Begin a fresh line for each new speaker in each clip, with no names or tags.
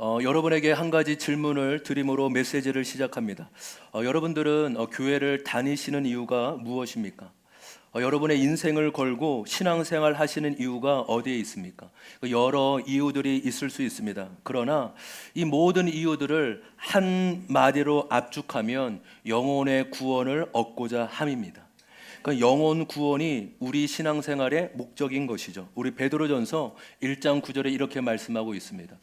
여러분에게 한 가지 질문을 드림으로 메시지를 시작합니다. 여러분들은 교회를 다니시는 이유가 무엇입니까? 여러분의 인생을 걸고 신앙생활 하시는 이유가 어디에 있습니까? 여러 이유들이 있을 수 있습니다. 그러나 이 모든 이유들을 한 마디로 압축하면 영혼의 구원을 얻고자 함입니다. 그러니까 영혼 구원이 우리 신앙생활의 목적인 것이죠. 우리 베드로전서 1장 9절에 이렇게 말씀하고 있습니다.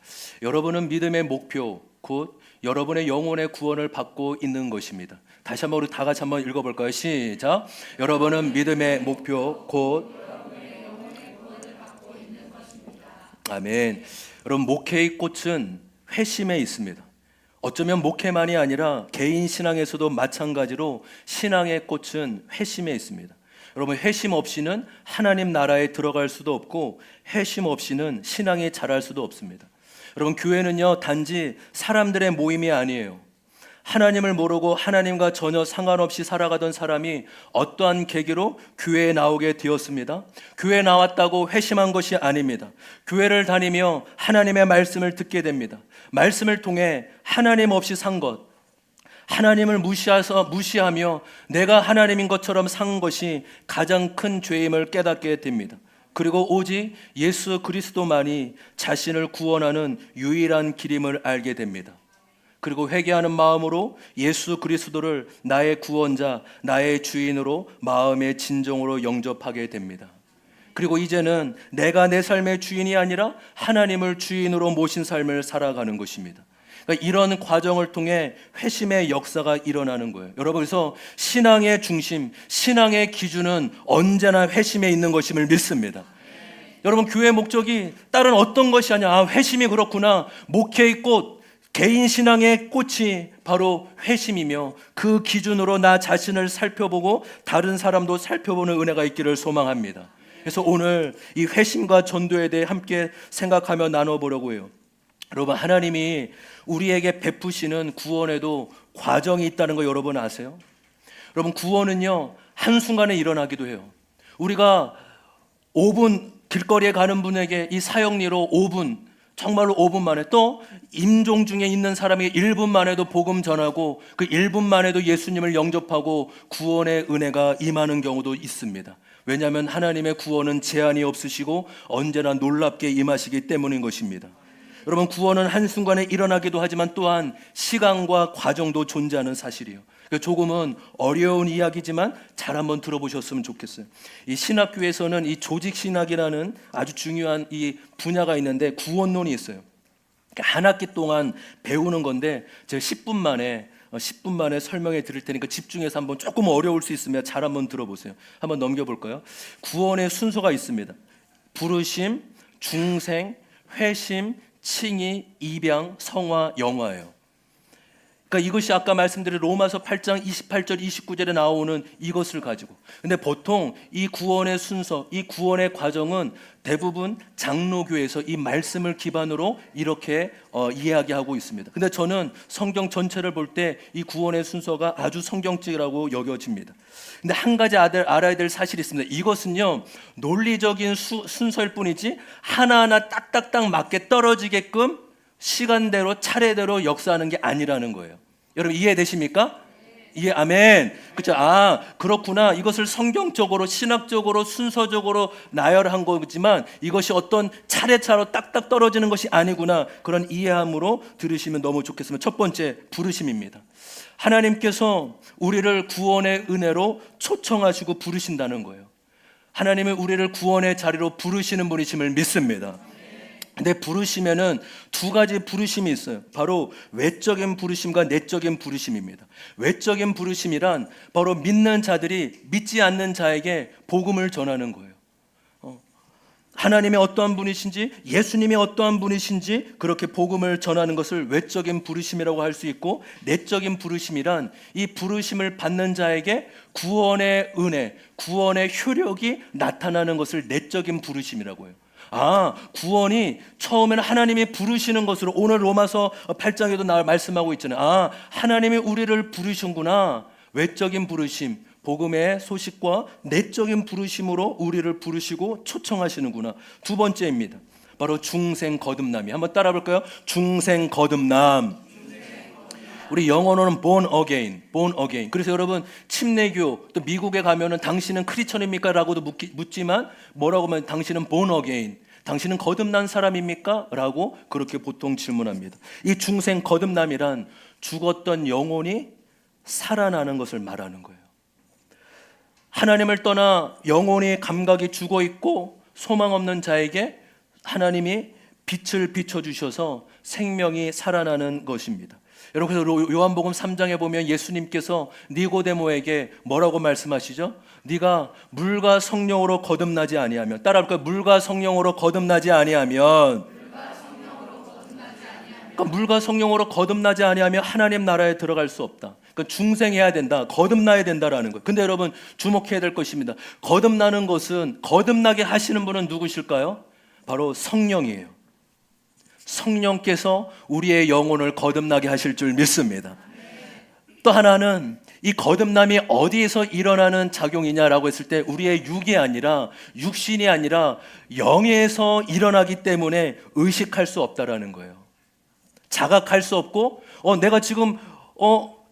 여러분은 믿음의 목표 곧 여러분의 영혼의 구원을 받고 있는 것입니다. 다시 한번 우리 다 같이 한번 읽어볼까요? 시작. 여러분은 믿음의 목표 곧 아멘. 여러분, 목회의 꽃은 회심에 있습니다. 어쩌면 목회만이 아니라 개인 신앙에서도 마찬가지로 신앙의 꽃은 회심에 있습니다. 여러분, 회심 없이는 하나님 나라에 들어갈 수도 없고 회심 없이는 신앙이 자랄 수도 없습니다. 여러분, 교회는요 단지 사람들의 모임이 아니에요. 하나님을 모르고 하나님과 전혀 상관없이 살아가던 사람이 어떠한 계기로 교회에 나오게 되었습니다. 교회에 나왔다고 회심한 것이 아닙니다. 교회를 다니며 하나님의 말씀을 듣게 됩니다. 말씀을 통해 하나님 없이 산 것, 하나님을 무시하며 내가 하나님인 것처럼 산 것이 가장 큰 죄임을 깨닫게 됩니다. 그리고 오직 예수 그리스도만이 자신을 구원하는 유일한 길임을 알게 됩니다. 그리고 회개하는 마음으로 예수 그리스도를 나의 구원자, 나의 주인으로 마음의 진정으로 영접하게 됩니다. 그리고 이제는 내가 내 삶의 주인이 아니라 하나님을 주인으로 모신 삶을 살아가는 것입니다. 그러니까 이런 과정을 통해 회심의 역사가 일어나는 거예요. 여러분, 그래서 신앙의 중심, 신앙의 기준은 언제나 회심에 있는 것임을 믿습니다. 여러분, 교회의 목적이 다른 어떤 것이 아니야. 회심이 그렇구나. 목회의 꽃, 개인 신앙의 꽃이 바로 회심이며 그 기준으로 나 자신을 살펴보고 다른 사람도 살펴보는 은혜가 있기를 소망합니다. 그래서 오늘 이 회심과 전도에 대해 함께 생각하며 나눠보려고 해요. 여러분, 하나님이 우리에게 베푸시는 구원에도 과정이 있다는 거 여러분 아세요? 여러분, 구원은요 한순간에 일어나기도 해요. 우리가 5분 길거리에 가는 분에게 이 사형리로 5분, 정말로 5분 만에, 또 임종 중에 있는 사람에게 1분 만에도 복음 전하고 그 1분 만에도 예수님을 영접하고 구원의 은혜가 임하는 경우도 있습니다. 왜냐하면 하나님의 구원은 제한이 없으시고 언제나 놀랍게 임하시기 때문인 것입니다. 여러분, 구원은 한순간에 일어나기도 하지만 또한 시간과 과정도 존재하는 사실이에요. 조금은 어려운 이야기지만 잘 한번 들어보셨으면 좋겠어요. 이 신학교에서는 이 조직신학이라는 아주 중요한 이 분야가 있는데 구원론이 있어요. 한 학기 동안 배우는 건데 제가 10분 만에 설명해 드릴 테니까 집중해서 한번, 조금 어려울 수 있으면 잘 한번 들어보세요. 한번 넘겨볼까요? 구원의 순서가 있습니다. 부르심, 중생, 회심, 칭의, 입양, 성화, 영화예요. 그러니까 이것이 아까 말씀드린 로마서 8장 28절 29절에 나오는 이것을 가지고, 근데 보통 이 구원의 순서, 이 구원의 과정은 대부분 장로교에서 이 말씀을 기반으로 이렇게 이야기하고 있습니다. 근데 저는 성경 전체를 볼 때 이 구원의 순서가 아주 성경적이라고 여겨집니다. 근데 한 가지 알아야 될 사실이 있습니다. 이것은요 논리적인 순서일 뿐이지 하나하나 딱딱딱 맞게 떨어지게끔 시간대로 차례대로 역사하는 게 아니라는 거예요. 여러분, 이해되십니까? 예, 아멘. 그렇죠. 아, 그렇구나. 이것을 성경적으로, 신학적으로, 순서적으로 나열한 거지만 이것이 어떤 차례차로 딱딱 떨어지는 것이 아니구나. 그런 이해함으로 들으시면 너무 좋겠습니다. 첫 번째, 부르심입니다. 하나님께서 우리를 구원의 은혜로 초청하시고 부르신다는 거예요. 하나님은 우리를 구원의 자리로 부르시는 분이심을 믿습니다. 근데 부르시면은 두 가지 부르심이 있어요. 바로 외적인 부르심과 내적인 부르심입니다. 외적인 부르심이란 바로 믿는 자들이 믿지 않는 자에게 복음을 전하는 거예요. 하나님이 어떠한 분이신지, 예수님이 어떠한 분이신지 그렇게 복음을 전하는 것을 외적인 부르심이라고 할 수 있고, 내적인 부르심이란 이 부르심을 받는 자에게 구원의 은혜, 구원의 효력이 나타나는 것을 내적인 부르심이라고 해요. 아, 구원이 처음에는 하나님이 부르시는 것으로, 오늘 로마서 8장에도 말씀하고 있잖아요. 아, 하나님이 우리를 부르신구나. 외적인 부르심, 복음의 소식과 내적인 부르심으로 우리를 부르시고 초청하시는구나. 두 번째입니다. 바로 중생 거듭남이. 한번 따라 볼까요? 중생 거듭남. 우리 영어로는 born again, born again. 그래서 여러분 침례교 또 미국에 가면은 당신은 크리스천입니까? 라고도 묻지만 뭐라고 하면 당신은 born again, 당신은 거듭난 사람입니까? 라고 그렇게 보통 질문합니다. 이 중생 거듭남이란 죽었던 영혼이 살아나는 것을 말하는 거예요. 하나님을 떠나 영혼의 감각이 죽어 있고 소망 없는 자에게 하나님이 빛을 비춰주셔서 생명이 살아나는 것입니다. 여러분, 그래서 요한복음 3장에 보면 예수님께서 니고데모에게 뭐라고 말씀하시죠? 네가 물과 성령으로 거듭나지 아니하면, 따라할까요? 물과 성령으로 거듭나지 아니하면, 그러니까 물과 성령으로 거듭나지 아니하면 하나님 나라에 들어갈 수 없다. 그러니까 중생해야 된다, 거듭나야 된다라는 거예요. 근데 여러분 주목해야 될 것입니다. 거듭나는 것은, 거듭나게 하시는 분은 누구실까요? 바로 성령이에요. 성령께서 우리의 영혼을 거듭나게 하실 줄 믿습니다. 또 하나는 이 거듭남이 어디에서 일어나는 작용이냐라고 했을 때 우리의 육이 아니라, 육신이 아니라 영에서 일어나기 때문에 의식할 수 없다라는 거예요. 자각할 수 없고 내가 지금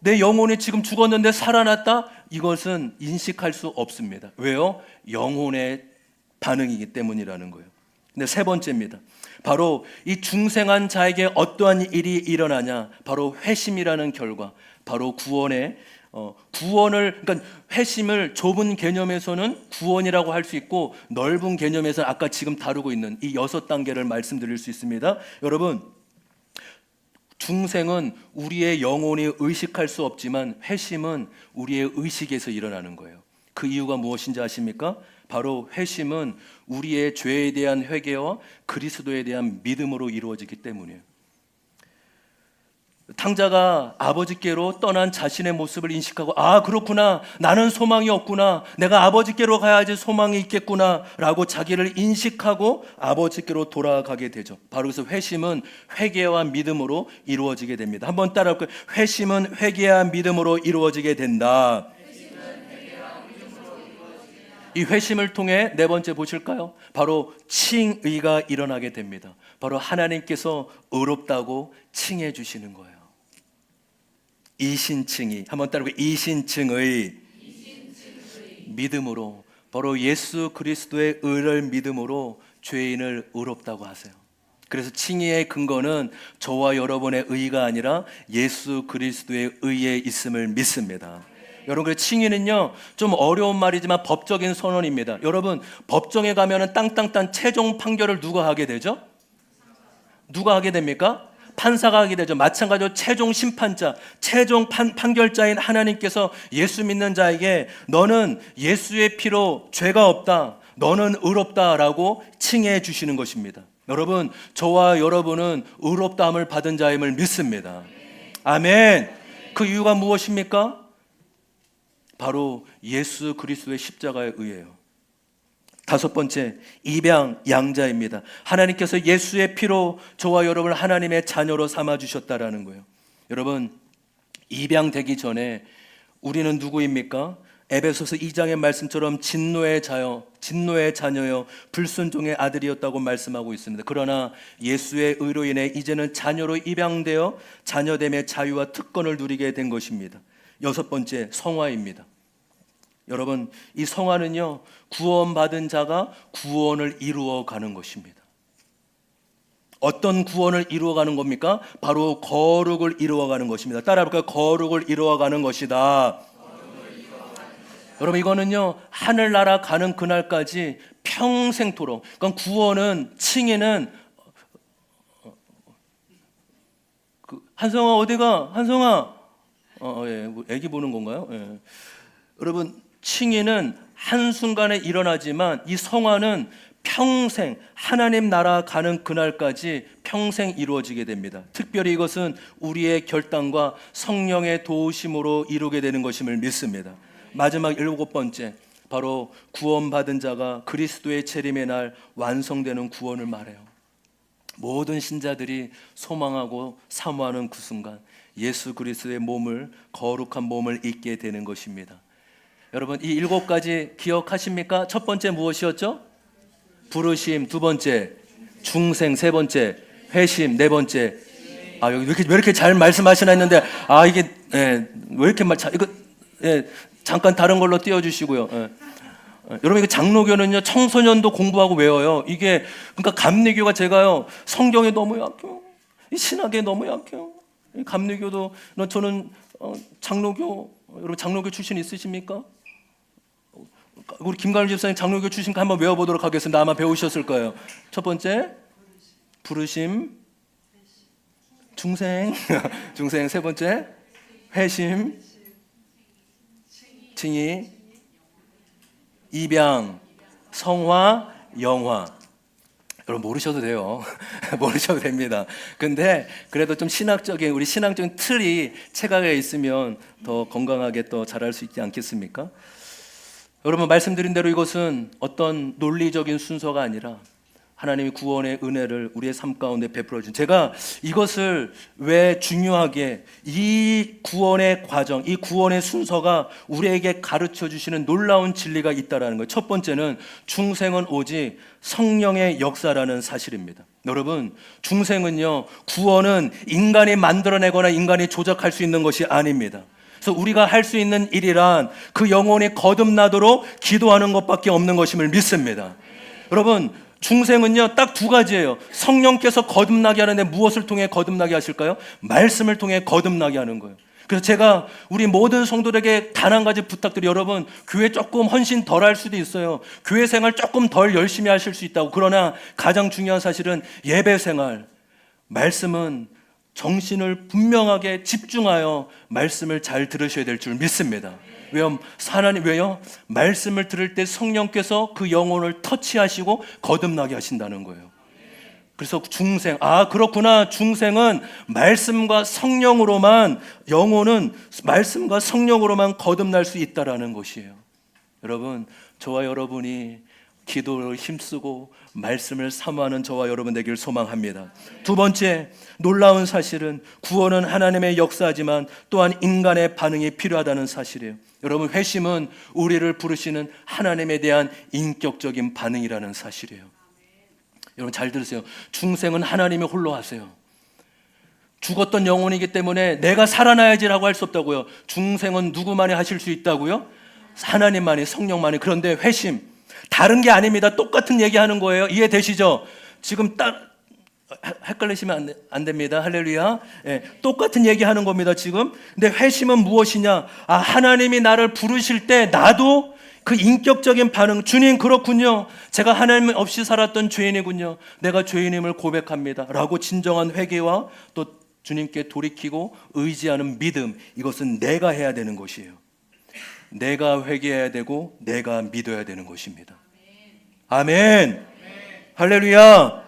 내 영혼이 지금 죽었는데 살아났다? 이것은 인식할 수 없습니다. 왜요? 영혼의 반응이기 때문이라는 거예요. 근데 세 번째입니다. 바로 이 중생한 자에게 어떠한 일이 일어나냐? 바로 회심이라는 결과, 바로 구원을, 그러니까 회심을 좁은 개념에서는 구원이라고 할 수 있고, 넓은 개념에서 아까 지금 다루고 있는 이 6단계를 말씀드릴 수 있습니다. 여러분, 중생은 우리의 영혼이 의식할 수 없지만 회심은 우리의 의식에서 일어나는 거예요. 그 이유가 무엇인지 아십니까? 바로 회심은 우리의 죄에 대한 회개와 그리스도에 대한 믿음으로 이루어지기 때문이에요. 탕자가 아버지께로 떠난 자신의 모습을 인식하고, 그렇구나, 나는 소망이 없구나, 내가 아버지께로 가야지 소망이 있겠구나 라고 자기를 인식하고 아버지께로 돌아가게 되죠. 바로 그래서 회심은 회개와 믿음으로 이루어지게 됩니다. 한번 따라할까요? 회심은 회개와 믿음으로 이루어지게 된다. 이 회심을 통해 네 번째 보실까요? 바로 칭의가 일어나게 됩니다. 바로 하나님께서 의롭다고 칭해 주시는 거예요. 이신칭의, 한번 따라해볼까요? 이신칭의. 믿음으로, 바로 예수 그리스도의 의를 믿음으로 죄인을 의롭다고 하세요. 그래서 칭의의 근거는 저와 여러분의 의가 아니라 예수 그리스도의 의에 있음을 믿습니다. 여러분, 그 칭의는요 좀 어려운 말이지만 법적인 선언입니다. 여러분, 법정에 가면은 땅땅땅 최종 판결을 누가 하게 되죠? 누가 하게 됩니까? 판사가 하게 되죠. 마찬가지로 최종 심판자, 최종 판결자인 하나님께서 예수 믿는 자에게 너는 예수의 피로 죄가 없다, 너는 의롭다라고 칭해 주시는 것입니다. 여러분, 저와 여러분은 의롭다함을 받은 자임을 믿습니다. 아멘. 그 이유가 무엇입니까? 바로 예수 그리스도의 십자가에 의해요. 다섯 번째, 입양 양자입니다. 하나님께서 예수의 피로 저와 여러분을 하나님의 자녀로 삼아주셨다라는 거예요. 여러분, 입양되기 전에 우리는 누구입니까? 에베소서 2장의 말씀처럼 진노의 자녀요 불순종의 아들이었다고 말씀하고 있습니다. 그러나 예수의 의로 인해 이제는 자녀로 입양되어 자녀됨의 자유와 특권을 누리게 된 것입니다. 여섯 번째, 성화입니다. 여러분, 이 성화는요 구원받은 자가 구원을 이루어가는 것입니다. 어떤 구원을 이루어가는 겁니까? 바로 거룩을 이루어가는 것입니다. 따라해볼까요? 거룩을 이루어가는 것이다. 여러분, 이거는요 하늘나라 가는 그날까지 평생토록, 그러니까 구원은, 칭의는 한성아 어디가? 한성아 뭐 애기 보는 건가요? 예. 여러분, 칭의는 한순간에 일어나지만 이 성화는 평생, 하나님 나라 가는 그날까지 평생 이루어지게 됩니다. 특별히 이것은 우리의 결단과 성령의 도우심으로 이루게 되는 것임을 믿습니다. 마지막 일곱 번째, 바로 구원받은 자가 그리스도의 재림의 날 완성되는 구원을 말해요. 모든 신자들이 소망하고 사모하는 그 순간 예수 그리스도의 몸을, 거룩한 몸을 입게 되는 것입니다. 여러분, 이 일곱 가지 기억하십니까? 첫 번째 무엇이었죠? 부르심. 두 번째 중생 세 번째, 회심 네 번째. 아, 여기 왜 이렇게 잘 말씀하시나 했는데, 이게, 왜 이렇게 이거, 잠깐 다른 걸로 띄워주시고요. 여러분, 이거 장로교는요, 청소년도 공부하고 외워요. 이게, 그러니까 감리교가 제가요, 성경에 너무 약해요. 이 신학에 너무 약해요. 이 감리교도, 저는, 장로교, 여러분, 장로교 출신 있으십니까? 우리 김가을 집사님 장로교 출신 한번 외워보도록 하겠습니다. 아마 배우셨을 거예요. 첫 번째, 부르심, 중생, 중생 세 번째, 회심, 칭의, 입양, 성화, 영화. 여러분 모르셔도 돼요. 모르셔도 됩니다. 근데 그래도 좀 우리 신앙적인 틀이 체각에 있으면 더 건강하게 또 자랄 수 있지 않겠습니까? 여러분 말씀드린 대로 이것은 어떤 논리적인 순서가 아니라 하나님이 구원의 은혜를 우리의 삶 가운데 베풀어 준, 제가 이것을 왜 중요하게, 이 구원의 과정, 이 구원의 순서가 우리에게 가르쳐 주시는 놀라운 진리가 있다라는 거예요. 첫 번째는 중생은 오직 성령의 역사라는 사실입니다. 여러분, 중생은요, 구원은 인간이 만들어내거나 인간이 조작할 수 있는 것이 아닙니다. 그래서 우리가 할 수 있는 일이란 그 영혼이 거듭나도록 기도하는 것밖에 없는 것임을 믿습니다. 여러분, 중생은요 딱 두 가지예요. 성령께서 거듭나게 하는데 무엇을 통해 거듭나게 하실까요? 말씀을 통해 거듭나게 하는 거예요. 그래서 제가 우리 모든 성도들에게 단 한 가지 부탁드려요. 여러분, 교회 조금 헌신 덜 할 수도 있어요. 교회 생활 조금 덜 열심히 하실 수 있다고. 그러나 가장 중요한 사실은 예배 생활, 말씀은 정신을 분명하게 집중하여 말씀을 잘 들으셔야 될 줄 믿습니다. 왜요? 말씀을 들을 때 성령께서 그 영혼을 터치하시고 거듭나게 하신다는 거예요. 그래서 중생, 그렇구나. 중생은 말씀과 성령으로만, 영혼은 말씀과 성령으로만 거듭날 수 있다라는 것이에요. 여러분, 저와 여러분이 기도를 힘쓰고 말씀을 사모하는 저와 여러분 되길 소망합니다. 두 번째, 놀라운 사실은 구원은 하나님의 역사지만 또한 인간의 반응이 필요하다는 사실이에요. 여러분, 회심은 우리를 부르시는 하나님에 대한 인격적인 반응이라는 사실이에요. 여러분 잘 들으세요. 중생은 하나님이 홀로 하세요. 죽었던 영혼이기 때문에 내가 살아나야지라고 할 수 없다고요. 중생은 누구만이 하실 수 있다고요? 하나님만이, 성령만이. 그런데 회심, 다른 게 아닙니다. 똑같은 얘기하는 거예요. 이해되시죠? 지금 딱 헷갈리시면 안 됩니다. 할렐루야. 똑같은 얘기하는 겁니다. 지금. 근데 회심은 무엇이냐? 하나님이 나를 부르실 때 나도 그 인격적인 반응, 주님 그렇군요. 제가 하나님 없이 살았던 죄인이군요. 내가 죄인임을 고백합니다. 라고 진정한 회개와 또 주님께 돌이키고 의지하는 믿음, 이것은 내가 해야 되는 것이에요. 내가 회개해야 되고 내가 믿어야 되는 것입니다. 아멘. 할렐루야.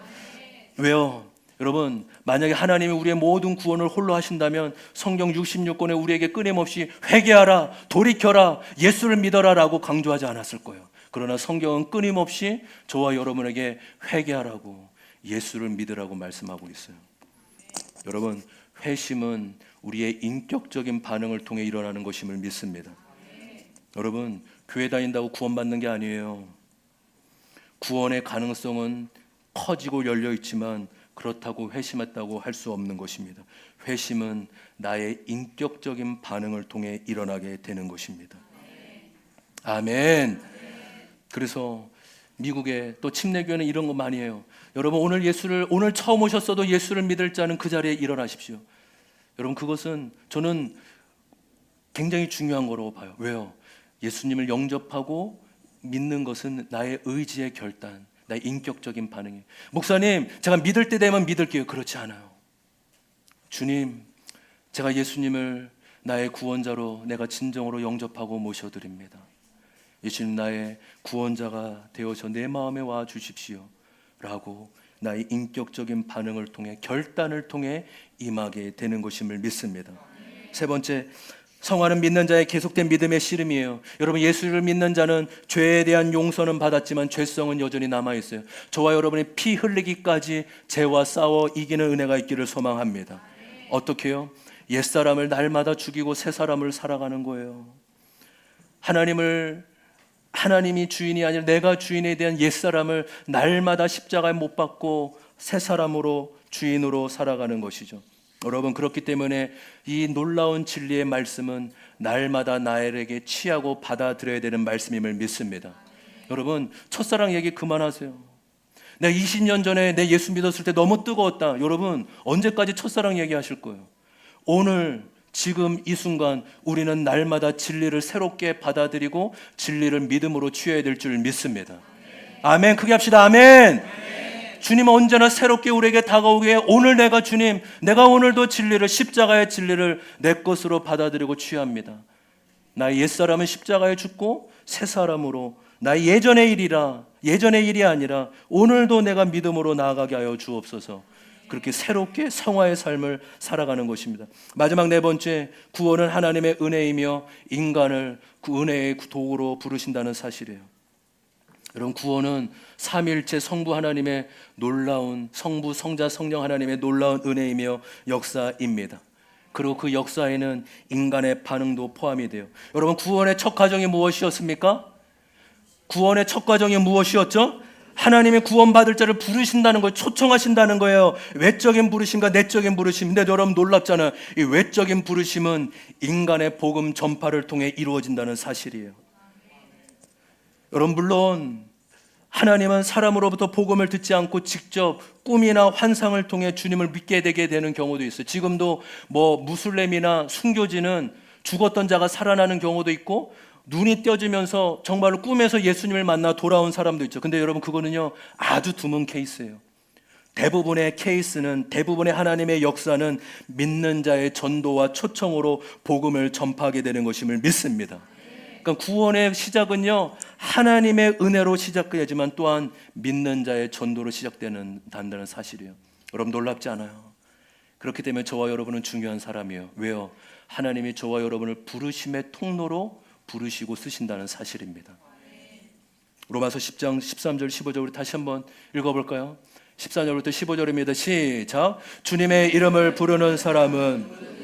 왜요? 여러분, 만약에 하나님이 우리의 모든 구원을 홀로 하신다면 성경 66권에 우리에게 끊임없이 회개하라, 돌이켜라, 예수를 믿어라 라고 강조하지 않았을 거예요. 그러나 성경은 끊임없이 저와 여러분에게 회개하라고, 예수를 믿으라고 말씀하고 있어요. 여러분, 회심은 우리의 인격적인 반응을 통해 일어나는 것임을 믿습니다. 여러분, 교회 다닌다고 구원받는 게 아니에요. 구원의 가능성은 커지고 열려 있지만 그렇다고 회심했다고 할 수 없는 것입니다. 회심은 나의 인격적인 반응을 통해 일어나게 되는 것입니다. 아멘. 그래서 미국에 또 침례교회는 이런 거 많이 해요. 여러분, 오늘 처음 오셨어도 예수를 믿을 자는 그 자리에 일어나십시오. 여러분, 그것은 저는 굉장히 중요한 거라고 봐요. 왜요? 예수님을 영접하고 믿는 것은 나의 의지의 결단, 나의 인격적인 반응이에요. 목사님, 제가 믿을 때 되면 믿을게요. 그렇지 않아요. 주님, 제가 예수님을 나의 구원자로 내가 진정으로 영접하고 모셔드립니다. 예수님, 나의 구원자가 되어서 내 마음에 와 주십시오 라고 나의 인격적인 반응을 통해, 결단을 통해 임하게 되는 것임을 믿습니다. 세 번째, 성화는 믿는 자의 계속된 믿음의 씨름이에요. 여러분, 예수를 믿는 자는 죄에 대한 용서는 받았지만 죄성은 여전히 남아있어요. 저와 여러분의 피 흘리기까지 죄와 싸워 이기는 은혜가 있기를 소망합니다. 어떻게 해요? 옛사람을 날마다 죽이고 새 사람을 살아가는 거예요. 하나님이 주인이 아니라 내가 주인에 대한 옛사람을 날마다 십자가에 못 박고 새 사람으로 주인으로 살아가는 것이죠. 여러분, 그렇기 때문에 이 놀라운 진리의 말씀은 날마다 나에게 취하고 받아들여야 되는 말씀임을 믿습니다. 여러분, 첫사랑 얘기 그만하세요. 내가 20년 전에 내 예수 믿었을 때 너무 뜨거웠다. 여러분, 언제까지 첫사랑 얘기하실 거예요? 오늘 지금 이 순간 우리는 날마다 진리를 새롭게 받아들이고 진리를 믿음으로 취해야 될 줄 믿습니다. 아멘. 크게 합시다. 아멘. 주님은 언제나 새롭게 우리에게 다가오기에 오늘 내가 오늘도 진리를, 십자가의 진리를 내 것으로 받아들이고 취합니다. 나의 옛사람은 십자가에 죽고 새 사람으로 나의 예전의 일이 아니라 오늘도 내가 믿음으로 나아가게 하여 주옵소서. 그렇게 새롭게 성화의 삶을 살아가는 것입니다. 마지막 네 번째, 구원은 하나님의 은혜이며 인간을 그 은혜의 도구로 부르신다는 사실이에요. 여러분, 구원은 삼위일체 성부 하나님의 놀라운, 성부, 성자, 성령 하나님의 놀라운 은혜이며 역사입니다. 그리고 그 역사에는 인간의 반응도 포함이 돼요. 여러분, 구원의 첫 과정이 무엇이었습니까? 구원의 첫 과정이 무엇이었죠? 하나님의 구원받을 자를 부르신다는 거예요. 초청하신다는 거예요. 외적인 부르심과 내적인 부르심인데, 여러분 놀랍잖아요. 이 외적인 부르심은 인간의 복음 전파를 통해 이루어진다는 사실이에요. 여러분, 물론 하나님은 사람으로부터 복음을 듣지 않고 직접 꿈이나 환상을 통해 주님을 믿게 되게 되는 경우도 있어요. 지금도 무슬림이나 순교지는 죽었던 자가 살아나는 경우도 있고, 눈이 떼어지면서 정말로 꿈에서 예수님을 만나 돌아온 사람도 있죠. 근데 여러분, 그거는요 아주 드문 케이스예요. 대부분의 하나님의 역사는 믿는 자의 전도와 초청으로 복음을 전파하게 되는 것임을 믿습니다. 그러니까 구원의 시작은요 하나님의 은혜로 시작되지만 또한 믿는 자의 전도로 시작된다는 사실이에요. 여러분, 놀랍지 않아요? 그렇기 때문에 저와 여러분은 중요한 사람이에요. 왜요? 하나님이 저와 여러분을 부르심의 통로로 부르시고 쓰신다는 사실입니다. 로마서 10장 13절 15절 우리 다시 한번 읽어볼까요? 14절부터 15절입니다. 시작. 주님의 이름을 부르는 사람은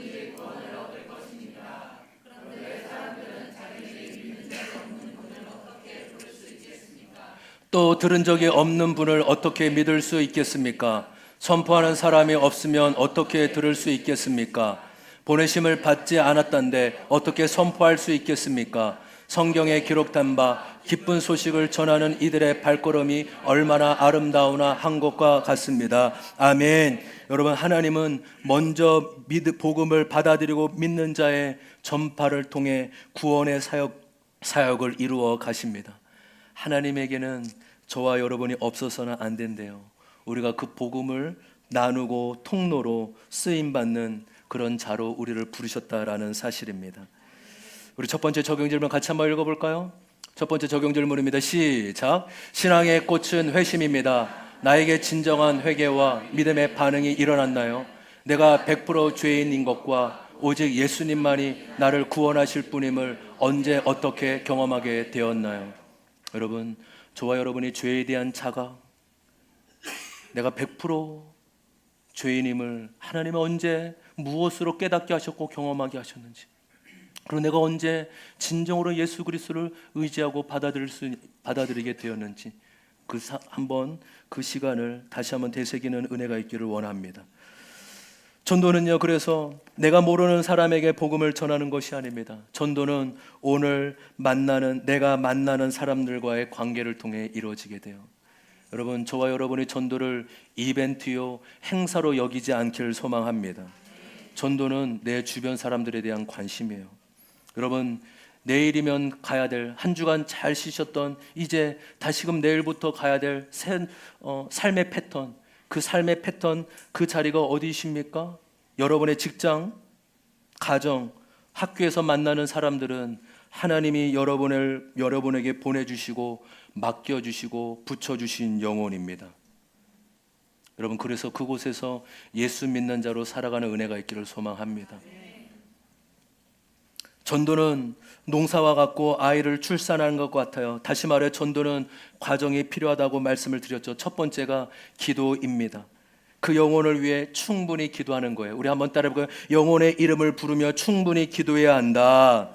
또 들은 적이 없는 분을 어떻게 믿을 수 있겠습니까? 선포하는 사람이 없으면 어떻게 들을 수 있겠습니까? 보내심을 받지 않았던데 어떻게 선포할 수 있겠습니까? 성경에 기록된 바 기쁜 소식을 전하는 이들의 발걸음이 얼마나 아름다우나 한 것과 같습니다. 아멘. 여러분, 하나님은 먼저 복음을 받아들이고 믿는 자의 전파를 통해 구원의 사역을 이루어 가십니다. 하나님에게는 저와 여러분이 없어서는 안 된대요. 우리가 그 복음을 나누고 통로로 쓰임받는 그런 자로 우리를 부르셨다라는 사실입니다. 우리 첫 번째 적용 질문 같이 한번 읽어볼까요? 첫 번째 적용 질문입니다. 시작. 신앙의 꽃은 회심입니다. 나에게 진정한 회개와 믿음의 반응이 일어났나요? 내가 100% 죄인인 것과 오직 예수님만이 나를 구원하실 분임을 언제 어떻게 경험하게 되었나요? 여러분, 저와 여러분이 죄에 대한 자각, 내가 100% 죄인임을 하나님은 언제 무엇으로 깨닫게 하셨고 경험하게 하셨는지, 그리고 내가 언제 진정으로 예수 그리스도를 의지하고 받아들이게 되었는지 한번 그 시간을 다시 한번 되새기는 은혜가 있기를 원합니다. 전도는요, 그래서 내가 모르는 사람에게 복음을 전하는 것이 아닙니다. 전도는 오늘 내가 만나는 사람들과의 관계를 통해 이루어지게 돼요. 여러분, 저와 여러분의 전도를 이벤트요, 행사로 여기지 않기를 소망합니다. 전도는 내 주변 사람들에 대한 관심이에요. 여러분, 내일이면 가야 될, 한 주간 잘 쉬셨던, 이제 다시금 내일부터 가야 될 삶의 패턴, 그 자리가 어디십니까? 여러분의 직장, 가정, 학교에서 만나는 사람들은 하나님이 여러분에게 보내주시고 맡겨주시고 붙여주신 영혼입니다. 여러분, 그래서 그곳에서 예수 믿는 자로 살아가는 은혜가 있기를 소망합니다. 전도는 농사와 같고 아이를 출산하는 것 같아요. 다시 말해 전도는 과정이 필요하다고 말씀을 드렸죠. 첫 번째가 기도입니다. 그 영혼을 위해 충분히 기도하는 거예요. 우리 한번 따라해볼까요? 영혼의 이름을 부르며 충분히 기도해야 한다.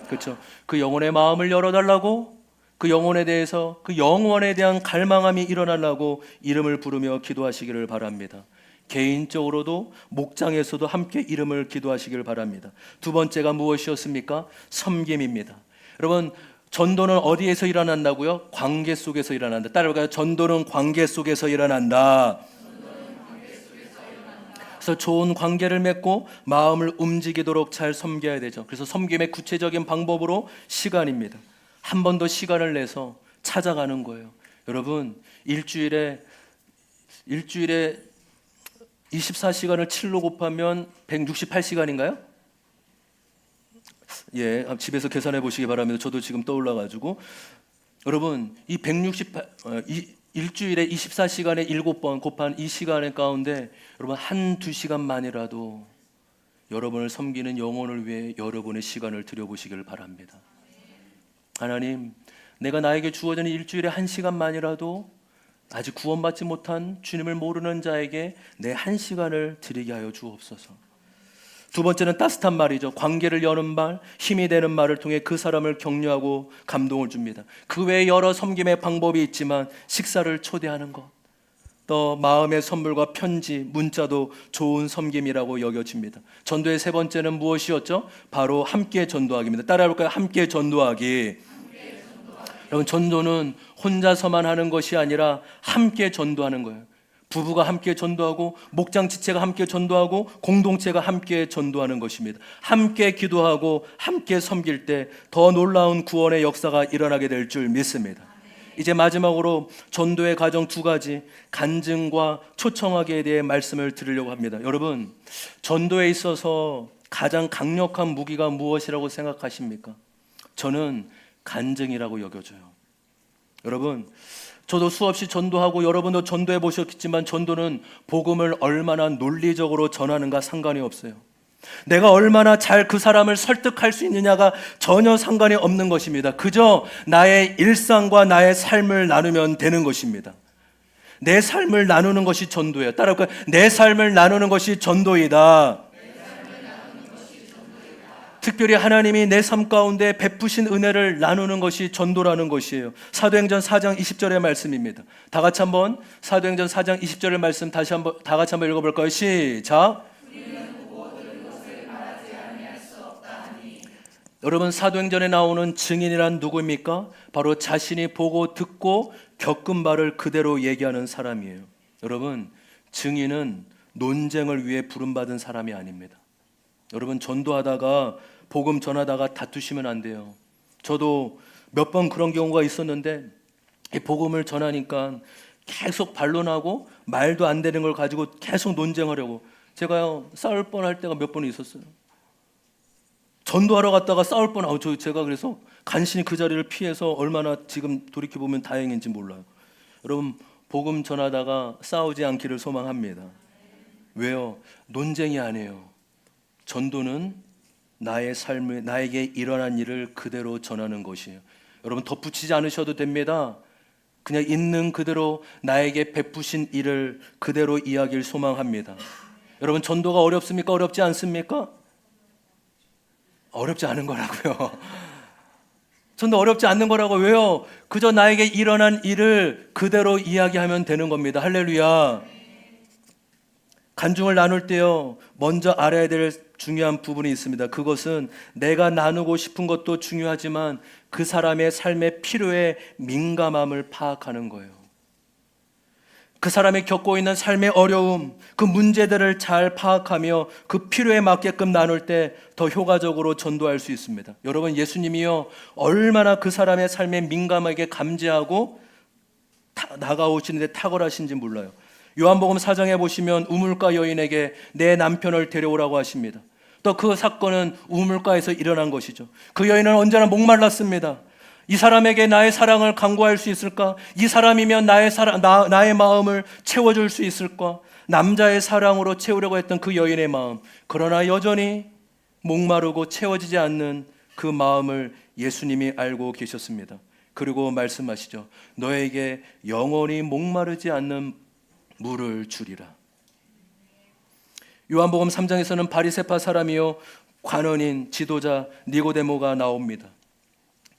그렇죠. 그 영혼의 마음을 열어달라고, 그 영혼에 대해서 그 영혼에 대한 갈망함이 일어나려고 이름을 부르며 기도하시기를 바랍니다. 개인적으로도 목장에서도 함께 이름을 기도하시기를 바랍니다. 두 번째가 무엇이었습니까? 섬김입니다. 여러분, 전도는 어디에서 일어난다고요? 관계 속에서 일어난다. 따라볼까요? 전도는 관계 속에서 일어난다. 그래서 좋은 관계를 맺고 마음을 움직이도록 잘 섬겨야 되죠. 그래서 섬김의 구체적인 방법으로 시간입니다. 한 번 더 시간을 내서 찾아가는 거예요. 여러분, 일주일에 24시간을 7로 곱하면 168시간인가요? 예, 집에서 계산해 보시기 바랍니다. 저도 지금 떠올라가지고. 여러분, 이 168, 일주일에 24시간에 7번 곱한 이 시간 가운데 여러분 한두 시간만이라도 여러분을 섬기는 영혼을 위해 여러분의 시간을 들여보시길 바랍니다. 하나님, 내가 나에게 주어진 일주일에 한 시간만이라도 아직 구원받지 못한 주님을 모르는 자에게 내 한 시간을 드리게 하여 주옵소서. 두 번째는 따뜻한 말이죠. 관계를 여는 말, 힘이 되는 말을 통해 그 사람을 격려하고 감동을 줍니다. 그 외에 여러 섬김의 방법이 있지만 식사를 초대하는 것, 또 마음의 선물과 편지, 문자도 좋은 섬김이라고 여겨집니다. 전도의 세 번째는 무엇이었죠? 바로 함께 전도하기입니다. 따라해볼까요? 함께 전도하기. 여러분, 전도는 혼자서만 하는 것이 아니라 함께 전도하는 거예요. 부부가 함께 전도하고 목장 지체가 함께 전도하고 공동체가 함께 전도하는 것입니다. 함께 기도하고 함께 섬길 때 더 놀라운 구원의 역사가 일어나게 될 줄 믿습니다. 이제 마지막으로 전도의 과정 두 가지, 간증과 초청하기에 대해 말씀을 드리려고 합니다. 여러분, 전도에 있어서 가장 강력한 무기가 무엇이라고 생각하십니까? 저는 간증이라고 여겨져요. 여러분, 저도 수없이 전도하고 여러분도 전도해 보셨겠지만 전도는 복음을 얼마나 논리적으로 전하는가 상관이 없어요. 내가 얼마나 잘 그 사람을 설득할 수 있느냐가 전혀 상관이 없는 것입니다. 그저 나의 일상과 나의 삶을 나누면 되는 것입니다. 내 삶을 나누는 것이 전도예요. 따라할까요? 내 삶을 나누는 것이 전도이다. 특별히 하나님이 내 삶 가운데 베푸신 은혜를 나누는 것이 전도라는 것이에요. 사도행전 4장 20절의 말씀입니다. 다 같이 한번 사도행전 4장 20절의 말씀 다 같이 한번 읽어볼까요? 시작. 여러분, 사도행전에 나오는 증인이란 누구입니까? 바로 자신이 보고 듣고 겪은 바를 그대로 얘기하는 사람이에요. 여러분, 증인은 논쟁을 위해 부름받은 사람이 아닙니다. 여러분, 전도하다가 복음 전하다가 다투시면 안 돼요. 저도 몇 번 그런 경우가 있었는데 이 복음을 전하니까 계속 반론하고 말도 안 되는 걸 가지고 계속 논쟁하려고 제가요 싸울 뻔할 때가 몇 번 있었어요. 전도하러 갔다가 싸울 뻔하고 제가 그래서 간신히 그 자리를 피해서 얼마나 지금 돌이켜보면 다행인지 몰라요. 여러분, 복음 전하다가 싸우지 않기를 소망합니다. 왜요? 논쟁이 아니에요. 전도는 나의 삶을, 나에게 일어난 일을 그대로 전하는 것이에요. 여러분, 덧붙이지 않으셔도 됩니다. 그냥 있는 그대로 나에게 베푸신 일을 그대로 이야기를 소망합니다. 여러분, 전도가 어렵습니까? 어렵지 않습니까? 어렵지 않은 거라고요. 전도 어렵지 않는 거라고. 왜요? 그저 나에게 일어난 일을 그대로 이야기하면 되는 겁니다. 할렐루야. 간증을 나눌 때요, 먼저 알아야 될 중요한 부분이 있습니다. 그것은 내가 나누고 싶은 것도 중요하지만 그 사람의 삶의 필요에 민감함을 파악하는 거예요. 그 사람이 겪고 있는 삶의 어려움, 그 문제들을 잘 파악하며 그 필요에 맞게끔 나눌 때 더 효과적으로 전도할 수 있습니다. 여러분, 예수님이요 얼마나 그 사람의 삶에 민감하게 감지하고 다가오시는데 탁월하신지 몰라요. 요한복음 4장에 보시면 우물가 여인에게 내 남편을 데려오라고 하십니다. 또 그 사건은 우물가에서 일어난 것이죠. 그 여인은 언제나 목말랐습니다. 이 사람에게 나의 사랑을 강구할 수 있을까? 이 사람이면 나의 마음을 채워줄 수 있을까? 남자의 사랑으로 채우려고 했던 그 여인의 마음, 그러나 여전히 목마르고 채워지지 않는 그 마음을 예수님이 알고 계셨습니다. 그리고 말씀하시죠. 너에게 영원히 목마르지 않는 물을 주리라. 요한복음 3장에서는 바리새파 사람이요 관원인 지도자 니고데모가 나옵니다.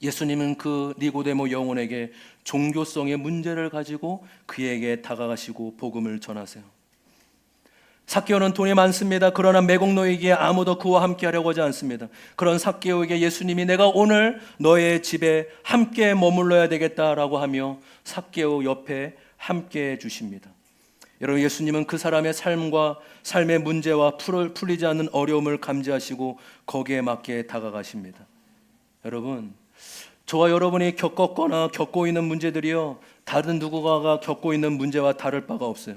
예수님은 그 니고데모 영혼에게 종교성의 문제를 가지고 그에게 다가가시고 복음을 전하세요. 삭개오는 돈이 많습니다. 그러나 매국노이기에 아무도 그와 함께 하려고 하지 않습니다. 그런 삭개오에게 예수님이 내가 오늘 너의 집에 함께 머물러야 되겠다라고 하며 삭개오 옆에 함께 해 주십니다. 여러분, 예수님은 그 사람의 삶과 삶의 문제와 풀리지 않는 어려움을 감지하시고 거기에 맞게 다가가십니다. 여러분, 저와 여러분이 겪었거나 겪고 있는 문제들이요, 다른 누구가 겪고 있는 문제와 다를 바가 없어요.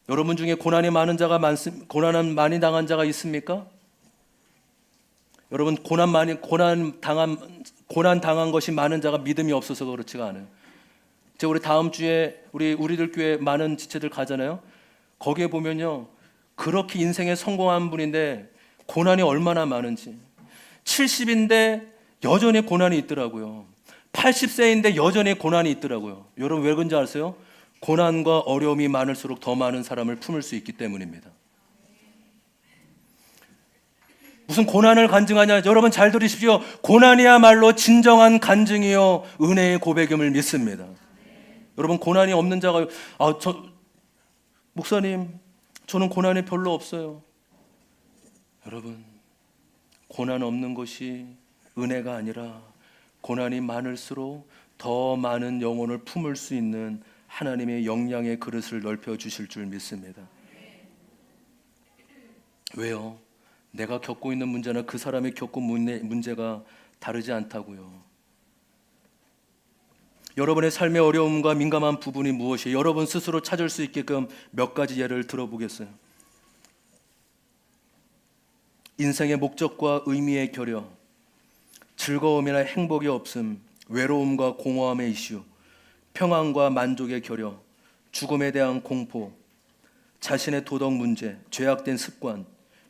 여러분 중에 고난 많이 당한 자가 있습니까? 여러분, 고난 당한 것이 많은 자가 믿음이 없어서 그렇지가 않아요. 제가 우리 다음 주에 우리들 교회 많은 지체들 가잖아요. 거기에 보면요, 그렇게 인생에 성공한 분인데 고난이 얼마나 많은지. 70인데 여전히 고난이 있더라고요. 80세인데 여전히 고난이 있더라고요. 여러분, 왜 그런지 아세요? 고난과 어려움이 많을수록 더 많은 사람을 품을 수 있기 때문입니다. 무슨 고난을 간증하냐? 여러분 잘 들으십시오. 고난이야말로 진정한 간증이요 은혜의 고백임을 믿습니다. 여러분, 고난이 없는 자가 목사님, 저는 고난이 별로 없어요. 여러분, 고난 없는 것이 은혜가 아니라 고난이 많을수록 더 많은 영혼을 품을 수 있는 하나님의 영양의 그릇을 넓혀 주실 줄 믿습니다. 왜요? 내가 겪고 있는 문제나 그 사람이 겪은 문제가 다르지 않다고요. 여러분의 삶의 어려움과 민감한 부분이 무엇이에요? 여러분 스스로 찾을 수 있게끔 몇 가지 예를 들어보겠어요. 인생의 목적과 의미의 결여, 즐거움이나 행복이 없음, 외로움과 공허함의 이슈, 평안과 만족의 결여, 죽음에 대한 공포, 자신의 도덕 문제, 죄악된 습관,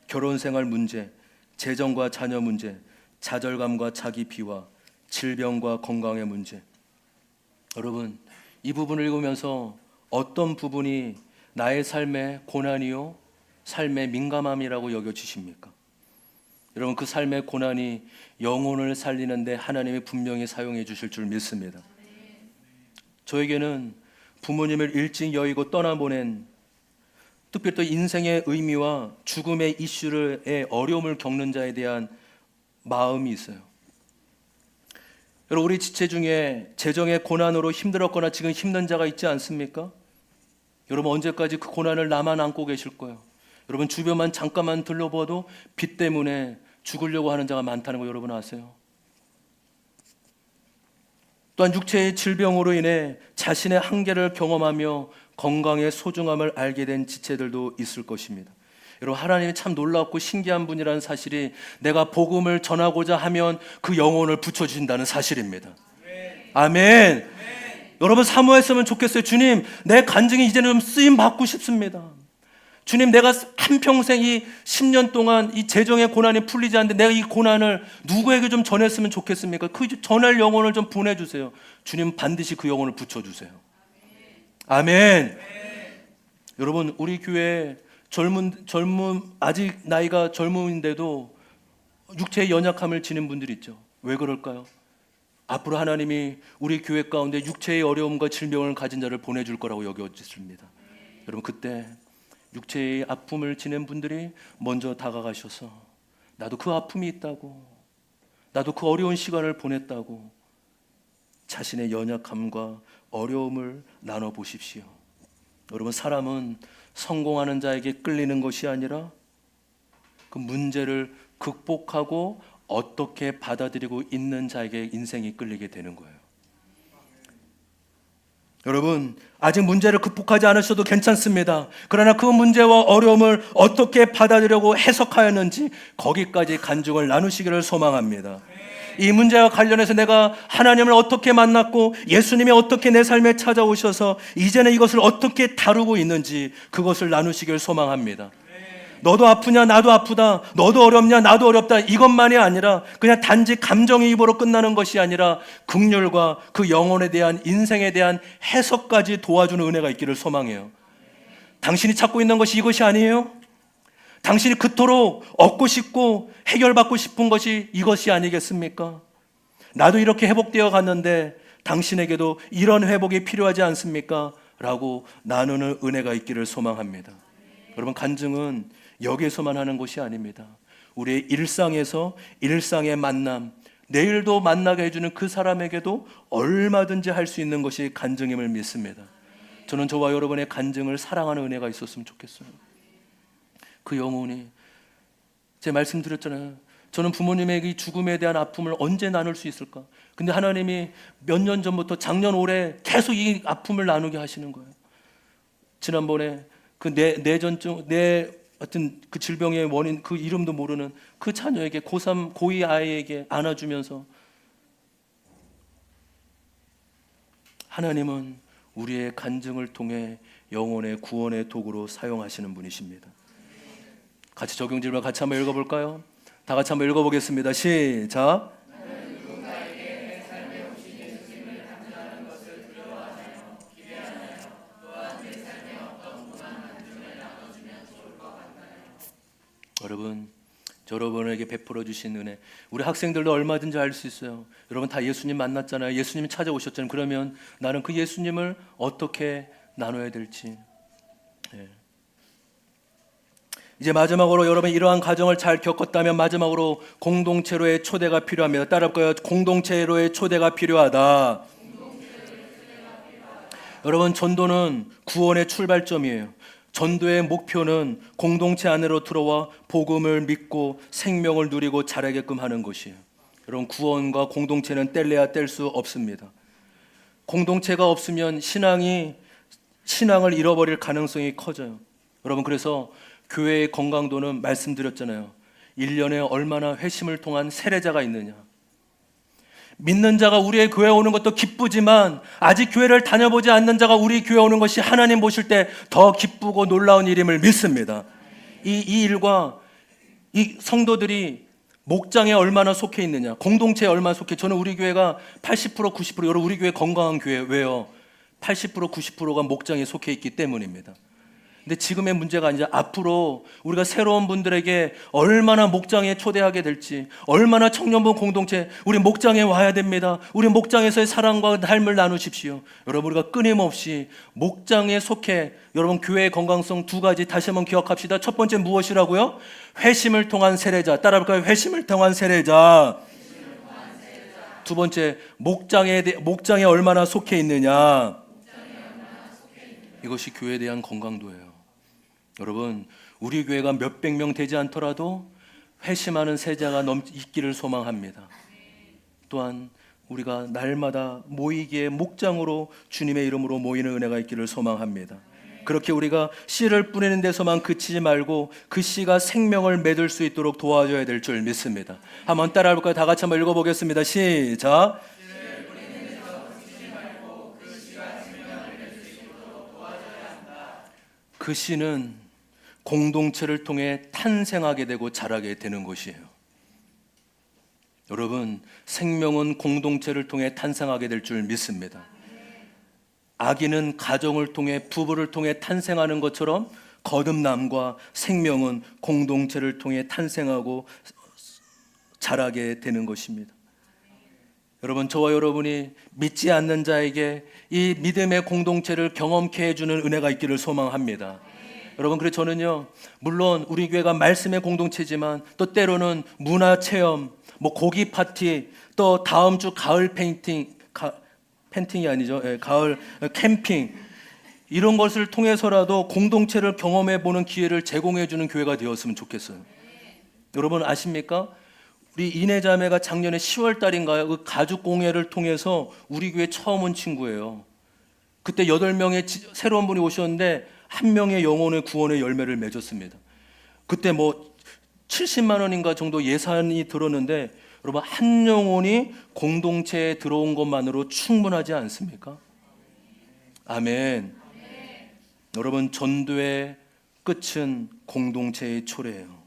결혼 생활 문제, 재정과 자녀 문제, 좌절감과 자기 비하, 질병과 건강의 문제. 여러분, 이 부분을 읽으면서 어떤 부분이 나의 삶의 고난이요, 삶의 민감함이라고 여겨지십니까? 여러분, 그 삶의 고난이 영혼을 살리는데 하나님이 분명히 사용해 주실 줄 믿습니다. 저에게는 부모님을 일찍 여의고 떠나보낸, 특별히 또 인생의 의미와 죽음의 이슈의 어려움을 겪는 자에 대한 마음이 있어요. 여러분, 우리 지체 중에 재정의 고난으로 힘들었거나 지금 힘든 자가 있지 않습니까? 여러분, 언제까지 그 고난을 나만 안고 계실 거예요? 여러분, 주변만 잠깐만 들러봐도 빚 때문에 죽으려고 하는 자가 많다는 거 여러분 아세요? 또한 육체의 질병으로 인해 자신의 한계를 경험하며 건강의 소중함을 알게 된 지체들도 있을 것입니다. 여러분, 하나님이 참 놀랍고 신기한 분이라는 사실이 내가 복음을 전하고자 하면 그 영혼을 붙여주신다는 사실입니다. 아멘. 여러분, 사모했으면 좋겠어요. 주님, 내 간증이 이제는 좀 쓰임 받고 싶습니다. 주님, 내가 한평생 이 10년 동안 이 재정의 고난이 풀리지 않는데 내가 이 고난을 누구에게 좀 전했으면 좋겠습니까? 그 전할 영혼을 좀 보내주세요. 주님, 반드시 그 영혼을 붙여주세요. 아멘. 여러분, 우리 교회 아직 나이가 젊은인데도 육체의 연약함을 지닌 분들이 있죠. 왜 그럴까요? 앞으로 하나님이 우리 교회 가운데 육체의 어려움과 질병을 가진 자를 보내줄 거라고 여겨졌습니다. 여러분, 그때 육체의 아픔을 지낸 분들이 먼저 다가가셔서 나도 그 아픔이 있다고, 나도 그 어려운 시간을 보냈다고 자신의 연약함과 어려움을 나눠보십시오. 여러분, 사람은 성공하는 자에게 끌리는 것이 아니라 그 문제를 극복하고 어떻게 받아들이고 있는 자에게 인생이 끌리게 되는 거예요. 여러분, 아직 문제를 극복하지 않으셔도 괜찮습니다. 그러나 그 문제와 어려움을 어떻게 받아들이고 해석하였는지 거기까지 간증을 나누시기를 소망합니다. 이 문제와 관련해서 내가 하나님을 어떻게 만났고 예수님이 어떻게 내 삶에 찾아오셔서 이제는 이것을 어떻게 다루고 있는지 그것을 나누시기를 소망합니다. 너도 아프냐? 나도 아프다. 너도 어렵냐? 나도 어렵다. 이것만이 아니라 그냥 단지 감정이입으로 끝나는 것이 아니라 긍휼과 그 영혼에 대한, 인생에 대한 해석까지 도와주는 은혜가 있기를 소망해요. 당신이 찾고 있는 것이 이것이 아니에요? 당신이 그토록 얻고 싶고 해결받고 싶은 것이 이것이 아니겠습니까? 나도 이렇게 회복되어 갔는데 당신에게도 이런 회복이 필요하지 않습니까? 라고 나누는 은혜가 있기를 소망합니다. 여러분, 간증은 여기에서만 하는 것이 아닙니다. 우리의 일상에서 일상의 만남, 내일도 만나게 해주는 그 사람에게도 얼마든지 할 수 있는 것이 간증임을 믿습니다. 저는 저와 여러분의 간증을 사랑하는 은혜가 있었으면 좋겠어요. 그 영혼이, 제 말씀드렸잖아요. 저는 부모님의 이 죽음에 대한 아픔을 언제 나눌 수 있을까? 근데 하나님이 몇 년 전부터 작년 올해 계속 이 아픔을 나누게 하시는 거예요. 지난번에 그 뇌전증, 하여튼 그 질병의 원인, 그 이름도 모르는 그 자녀에게 고3, 고2 아이에게 안아주면서 하나님은 우리의 간증을 통해 영혼의 구원의 도구로 사용하시는 분이십니다. 같이 적용질문 같이 한번 읽어볼까요? 다 같이 한번 읽어보겠습니다. 시작. 여러분, 여러분에게 베풀어 주신 은혜, 우리 학생들도 얼마든지 알 수 있어요. 여러분 다 예수님 만났잖아요. 예수님 찾아오셨잖아요. 그러면 나는 그 예수님을 어떻게 나눠야 될지. 이제 마지막으로 여러분 이러한 과정을 잘 겪었다면 마지막으로 공동체로의 초대가 필요합니다. 따라할까요? 공동체로의 초대가 필요하다. 여러분, 전도는 구원의 출발점이에요. 전도의 목표는 공동체 안으로 들어와 복음을 믿고 생명을 누리고 자라게끔 하는 것이에요. 여러분, 구원과 공동체는 뗄래야 뗄 수 없습니다. 공동체가 없으면 신앙을 잃어버릴 가능성이 커져요. 여러분, 그래서 교회의 건강도는 말씀드렸잖아요. 1년에 얼마나 회심을 통한 세례자가 있느냐. 믿는 자가 우리의 교회에 오는 것도 기쁘지만 아직 교회를 다녀보지 않는 자가 우리 교회에 오는 것이 하나님 보실 때 더 기쁘고 놀라운 일임을 믿습니다. 이 일과 이 성도들이 목장에 얼마나 속해 있느냐, 공동체에 얼마나 속해. 저는 우리 교회가 80% 90% 여러분, 우리 교회 건강한 교회. 왜요? 80% 90%가 목장에 속해 있기 때문입니다. 근데 지금의 문제가 아니라 앞으로 우리가 새로운 분들에게 얼마나 목장에 초대하게 될지, 얼마나 청년부 공동체, 우리 목장에 와야 됩니다. 우리 목장에서의 사랑과 삶을 나누십시오. 여러분, 우리가 끊임없이 목장에 속해, 여러분 교회의 건강성 두 가지 다시 한번 기억합시다. 첫 번째 무엇이라고요? 회심을 통한 세례자. 따라볼까요? 회심을 통한 세례자. 두 번째, 목장에 얼마나 속해 있느냐. 이것이 교회에 대한 건강도예요. 여러분, 우리 교회가 몇백 명 되지 않더라도 회심하는 세자가 있기를 소망합니다. 또한 우리가 날마다 모이기에 목장으로 주님의 이름으로 모이는 은혜가 있기를 소망합니다. 그렇게 우리가 씨를 뿌리는 데서만 그치지 말고 그 씨가 생명을 맺을 수 있도록 도와줘야 될 줄 믿습니다. 한번 따라해볼까요? 다 같이 한번 읽어보겠습니다. 시작. 그 씨는 공동체를 통해 탄생하게 되고 자라게 되는 것이에요. 여러분, 생명은 공동체를 통해 탄생하게 될 줄 믿습니다. 아기는 가정을 통해, 부부를 통해 탄생하는 것처럼 거듭남과 생명은 공동체를 통해 탄생하고 자라게 되는 것입니다. 여러분, 저와 여러분이 믿지 않는 자에게 이 믿음의 공동체를 경험케 해주는 은혜가 있기를 소망합니다. 여러분, 그래서 저는요, 물론 우리 교회가 말씀의 공동체지만 또 때로는 문화체험, 고기 파티, 또 다음 주 가을 펜팅이 아니죠. 가을 캠핑, 이런 것을 통해서라도 공동체를 경험해 보는 기회를 제공해 주는 교회가 되었으면 좋겠어요. 여러분 아십니까? 우리 이내자매가 작년에 10월 달인가요? 그 가죽 공예를 통해서 우리 교회 처음 온 친구예요. 그때 8명의 새로운 분이 오셨는데 한 명의 영혼의 구원의 열매를 맺었습니다. 그때 70만 원인가 정도 예산이 들었는데 여러분, 한 영혼이 공동체에 들어온 것만으로 충분하지 않습니까? 아멘. 여러분, 전도의 끝은 공동체의 초래예요.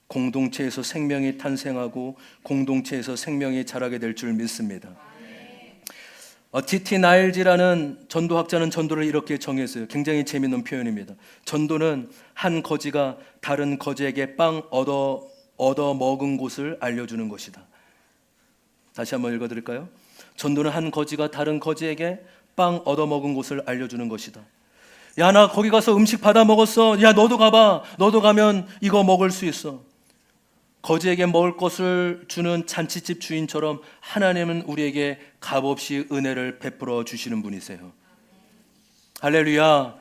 공동체에서 생명이 탄생하고 공동체에서 생명이 자라게 될 줄 믿습니다. T.T. 나일즈라는 전도학자는 전도를 이렇게 정했어요. 굉장히 재미있는 표현입니다. 전도는 한 거지가 다른 거지에게 빵 얻어 먹은 곳을 알려주는 것이다. 다시 한번 읽어드릴까요? 전도는 한 거지가 다른 거지에게 빵 얻어 먹은 곳을 알려주는 것이다. 야, 나 거기 가서 음식 받아 먹었어. 야, 너도 가봐. 너도 가면 이거 먹을 수 있어. 거지에게 먹을 것을 주는 잔치집 주인처럼 하나님은 우리에게 값없이 은혜를 베풀어 주시는 분이세요. 할렐루야.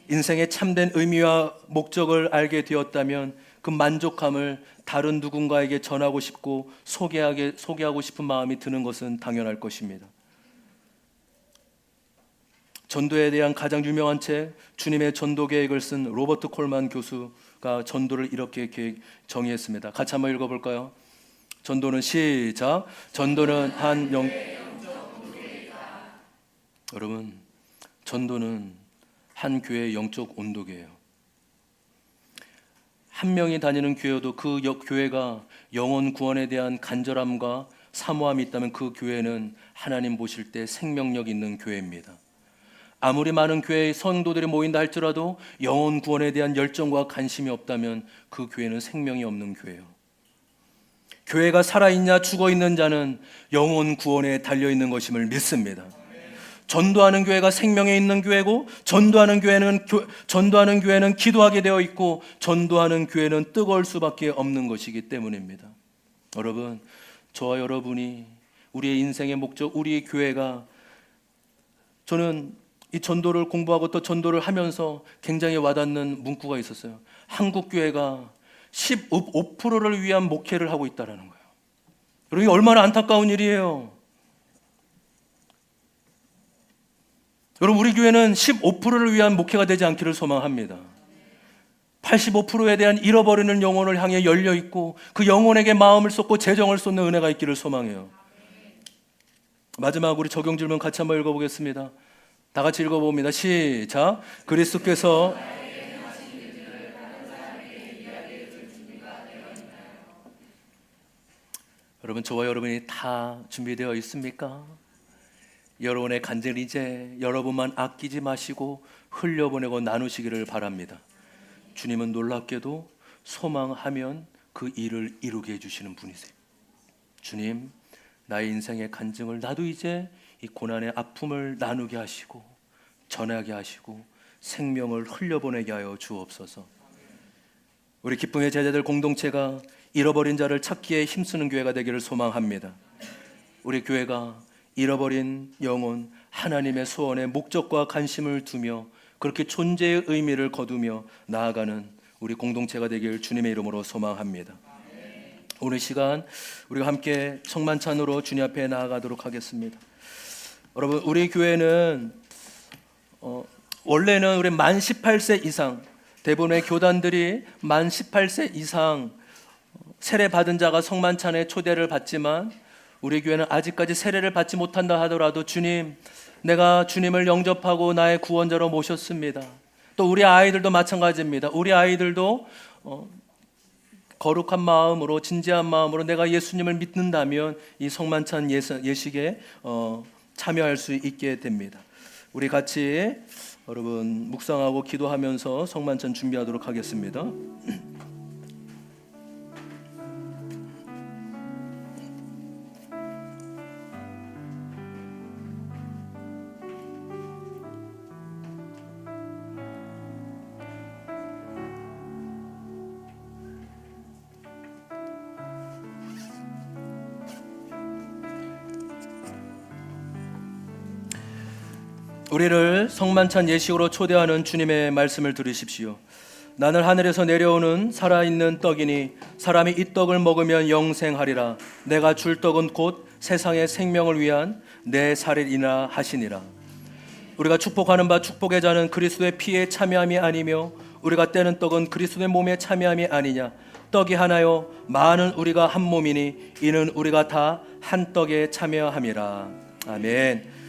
인생의 참된 의미와 목적을 알게 되었다면 그 만족감을 다른 누군가에게 전하고 싶고 소개하고 싶은 마음이 드는 것은 당연할 것입니다. 전도에 대한 가장 유명한 책 주님의 전도 계획을 쓴 로버트 콜만 교수가 전도를 이렇게 정의했습니다. 같이 한번 읽어볼까요? 전도는 시작. 전도는 여러분, 전도는 한 교회의 영적 온도계예요. 한 명이 다니는 교회도 그 교회가 영혼 구원에 대한 간절함과 사모함이 있다면 그 교회는 하나님 보실 때 생명력 있는 교회입니다. 아무리 많은 교회의 성도들이 모인다 할지라도 영혼 구원에 대한 열정과 관심이 없다면 그 교회는 생명이 없는 교회예요. 교회가 살아있냐 죽어있는 자는 영혼 구원에 달려있는 것임을 믿습니다. 전도하는 교회가 생명에 있는 교회고, 전도하는 교회는 기도하게 되어 있고, 전도하는 교회는 뜨거울 수밖에 없는 것이기 때문입니다. 여러분, 저와 여러분이 우리의 인생의 목적, 우리의 교회가, 저는 이 전도를 공부하고 또 전도를 하면서 굉장히 와닿는 문구가 있었어요. 한국 교회가 15%를 위한 목회를 하고 있다는 거예요. 여러분, 이게 얼마나 안타까운 일이에요. 여러분, 우리 교회는 15%를 위한 목회가 되지 않기를 소망합니다. 85%에 대한 잃어버리는 영혼을 향해 열려 있고 그 영혼에게 마음을 쏟고 재정을 쏟는 은혜가 있기를 소망해요. 마지막 우리 적용 질문 같이 한번 읽어보겠습니다. 다 같이 읽어봅니다. 시작. 그리스도께서 여러분, 저와 여러분이 다 준비되어 있습니까? 여러분의 간증을 이제 여러분만 아끼지 마시고 흘려보내고 나누시기를 바랍니다. 주님은 놀랍게도 소망하면 그 일을 이루게 해주시는 분이세요. 주님, 나의 인생의 간증을 나도 이제 이 고난의 아픔을 나누게 하시고 전하게 하시고 생명을 흘려보내게 하여 주옵소서. 우리 기쁨의 제자들 공동체가 잃어버린 자를 찾기에 힘쓰는 교회가 되기를 소망합니다. 우리 교회가 잃어버린 영혼, 하나님의 소원에 목적과 관심을 두며 그렇게 존재의 의미를 거두며 나아가는 우리 공동체가 되길 주님의 이름으로 소망합니다. 오늘 시간 우리가 함께 성만찬으로 주님 앞에 나아가도록 하겠습니다. 여러분, 우리 교회는 원래는 우리 만 18세 이상, 대부분의 교단들이 만 18세 이상 세례 받은 자가 성만찬에 초대를 받지만 우리 교회는 아직까지 세례를 받지 못한다 하더라도 주님, 내가 주님을 영접하고 나의 구원자로 모셨습니다. 또 우리 아이들도 마찬가지입니다. 우리 아이들도 거룩한 마음으로, 진지한 마음으로 내가 예수님을 믿는다면 이 성만찬 예식에 참여할 수 있게 됩니다. 우리 같이 여러분 묵상하고 기도하면서 성만찬 준비하도록 하겠습니다. 우리를 성만찬 예식으로 초대하는 주님의 말씀을 들으십시오. 나는 하늘에서 내려오는 살아있는 떡이니 사람이 이 떡을 먹으면 영생하리라. 내가 줄 떡은 곧 세상의 생명을 위한 내 살이라 하시니라. 우리가 축복하는 바 축복의 자는 그리스도의 피에 참여함이 아니며 우리가 떼는 떡은 그리스도의 몸에 참여함이 아니냐. 떡이 하나요 많은 우리가 한 몸이니 이는 우리가 다 한 떡에 참여함이라. 아멘.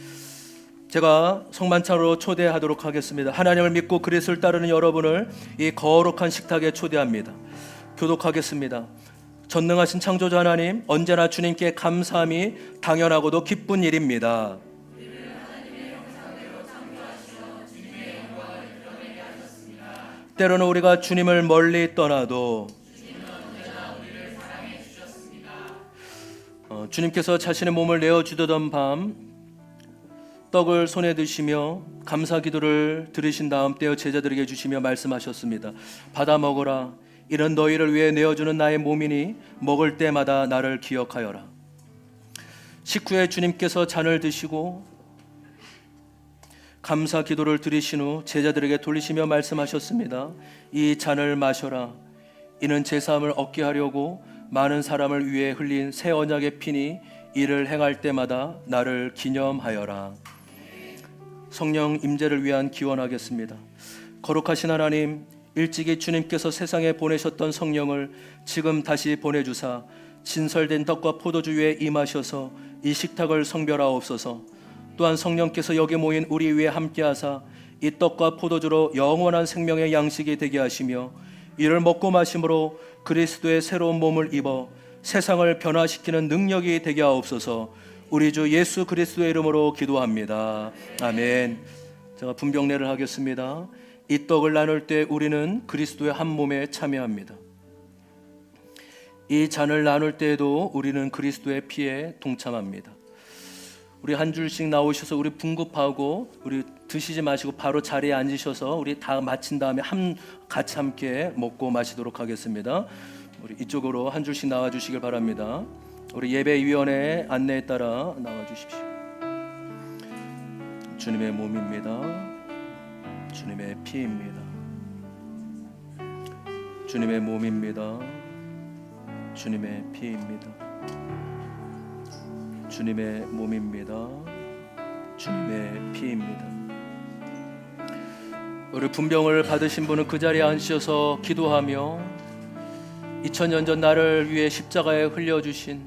제가 성만찬으로 초대하도록 하겠습니다. 하나님을 믿고 그리스도를 따르는 여러분을 이 거룩한 식탁에 초대합니다. 교독하겠습니다. 전능하신 창조주 하나님, 언제나 주님께 감사함이 당연하고도 기쁜 일입니다. 때로는 우리가 주님을 멀리 떠나도 주님께서 자신의 몸을 내어주던 밤 떡을 손에 드시며 감사 기도를 들으신 다음 떼어 제자들에게 주시며 말씀하셨습니다. 받아 먹어라. 이는 너희를 위해 내어주는 나의 몸이니 먹을 때마다 나를 기억하여라. 식후에 주님께서 잔을 드시고 감사 기도를 드리신 후 제자들에게 돌리시며 말씀하셨습니다. 이 잔을 마셔라. 이는 제사함을 얻게 하려고 많은 사람을 위해 흘린 새 언약의 피니 이를 행할 때마다 나를 기념하여라. 성령 임재를 위한 기원하겠습니다. 거룩하신 하나님, 일찍이 주님께서 세상에 보내셨던 성령을 지금 다시 보내주사 진설된 떡과 포도주 위에 임하셔서 이 식탁을 성별하옵소서. 또한 성령께서 여기 모인 우리 위에 함께하사 이 떡과 포도주로 영원한 생명의 양식이 되게 하시며 이를 먹고 마심으로 그리스도의 새로운 몸을 입어 세상을 변화시키는 능력이 되게 하옵소서. 우리 주 예수 그리스도의 이름으로 기도합니다. 아멘. 제가 분병례를 하겠습니다. 이 떡을 나눌 때 우리는 그리스도의 한 몸에 참여합니다. 이 잔을 나눌 때에도 우리는 그리스도의 피에 동참합니다. 우리 한 줄씩 나오셔서 우리 분급하고 우리 드시지 마시고 바로 자리에 앉으셔서 우리 다 마친 다음에 같이 함께 먹고 마시도록 하겠습니다. 우리 이쪽으로 한 줄씩 나와 주시길 바랍니다. 우리 예배위원회의 안내에 따라 나와 주십시오. 주님의 몸입니다. 주님의 피입니다. 주님의 몸입니다. 주님의 피입니다. 주님의 몸입니다. 주님의 피입니다. 우리 분병을 받으신 분은 그 자리에 앉으셔서 기도하며 2000년 전 나를 위해 십자가에 흘려주신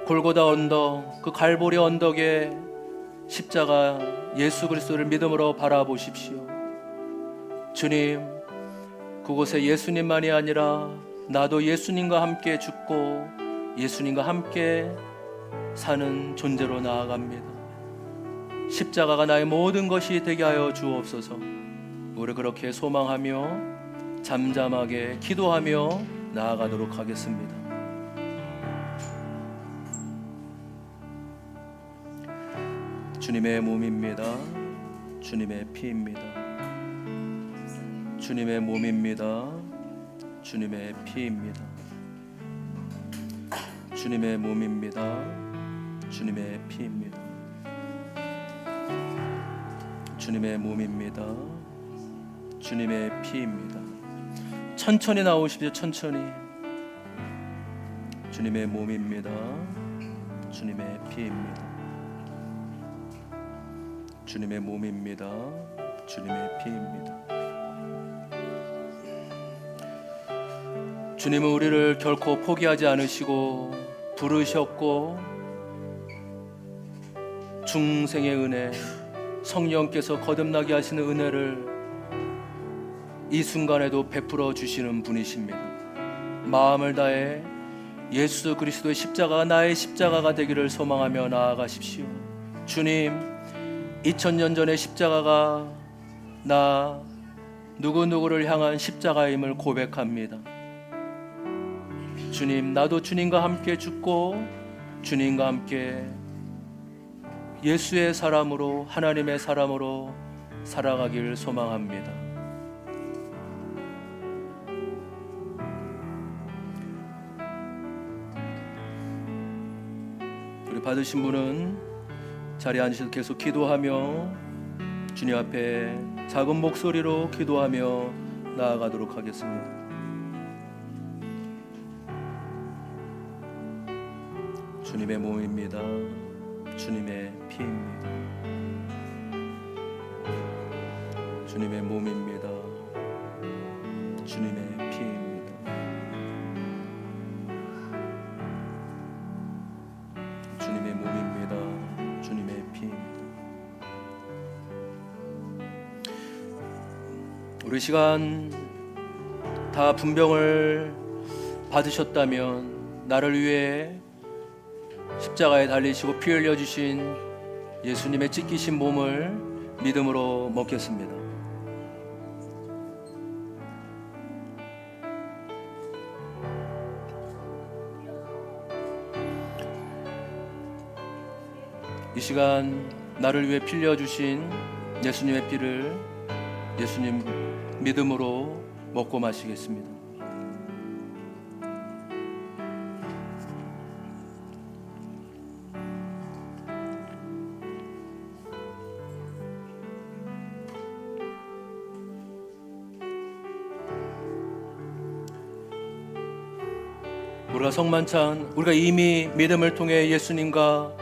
골고다 언덕, 그 갈보리 언덕에 십자가 예수 그리스도를 믿음으로 바라보십시오. 주님, 그곳에 예수님만이 아니라 나도 예수님과 함께 죽고 예수님과 함께 사는 존재로 나아갑니다. 십자가가 나의 모든 것이 되게 하여 주옵소서. 우리 그렇게 소망하며 잠잠하게 기도하며 나아가도록 하겠습니다. 주님의 몸입니다. 주님의 피입니다. 주님의 몸입니다. 주님의 피입니다. 주님의 몸입니다. 주님의 피입니다. 주님의 몸입니다. 주님의 피입니다. 천천히 나오십시오. 천천히. 주님의 몸입니다. 주님의 피입니다. 주님의 몸입니다. 주님의 피입니다. 주님은 우리를 결코 포기하지 않으시고 부르셨고 중생의 은혜, 성령께서 거듭나게 하시는 은혜를 이 순간에도 베풀어 주시는 분이십니다. 마음을 다해 예수 그리스도의 십자가가 나의 십자가가 되기를 소망하며 나아가십시오. 주님, 2000년 전의 십자가가 나 누구누구를 향한 십자가임을 고백합니다. 주님, 나도 주님과 함께 죽고 주님과 함께 예수의 사람으로, 하나님의 사람으로 살아가길 소망합니다. 우리 받으신 분은 자리에 앉으셔서 계속 기도하며 주님 앞에 작은 목소리로 기도하며 나아가도록 하겠습니다. 주님의 몸입니다. 주님의 피입니다. 주님의 몸입니다. 주님의 피입니다. 주님의 몸입니다. 주님의 피입니다. 우리 시간 다 분병을 받으셨다면 나를 위해 십자가에 달리시고 피 흘려주신 예수님의 찢기신 몸을 믿음으로 먹겠습니다. 이 시간 나를 위해 빌려주신 예수님의 피를 예수님 믿음으로 먹고 마시겠습니다. 우리가 성만찬, 우리가 이미 믿음을 통해 예수님과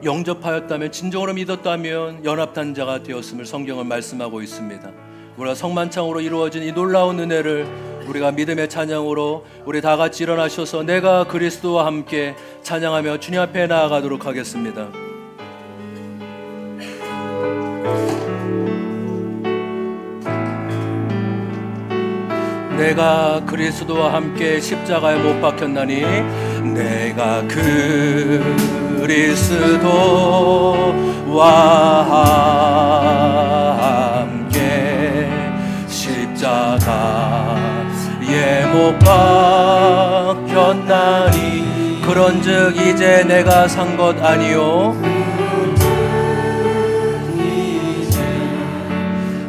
영접하였다면, 진정으로 믿었다면 연합한 자가 되었음을 성경은 말씀하고 있습니다. 우리가 성만찬으로 이루어진 이 놀라운 은혜를 우리가 믿음의 찬양으로 우리 다 같이 일어나셔서 내가 그리스도와 함께 찬양하며 주님 앞에 나아가도록 하겠습니다. 내가 그리스도와 함께 십자가에 못 박혔나니 내가 그리스도와 함께 십자가에 못 박혔나니 그런즉 이제 내가 산 것 아니요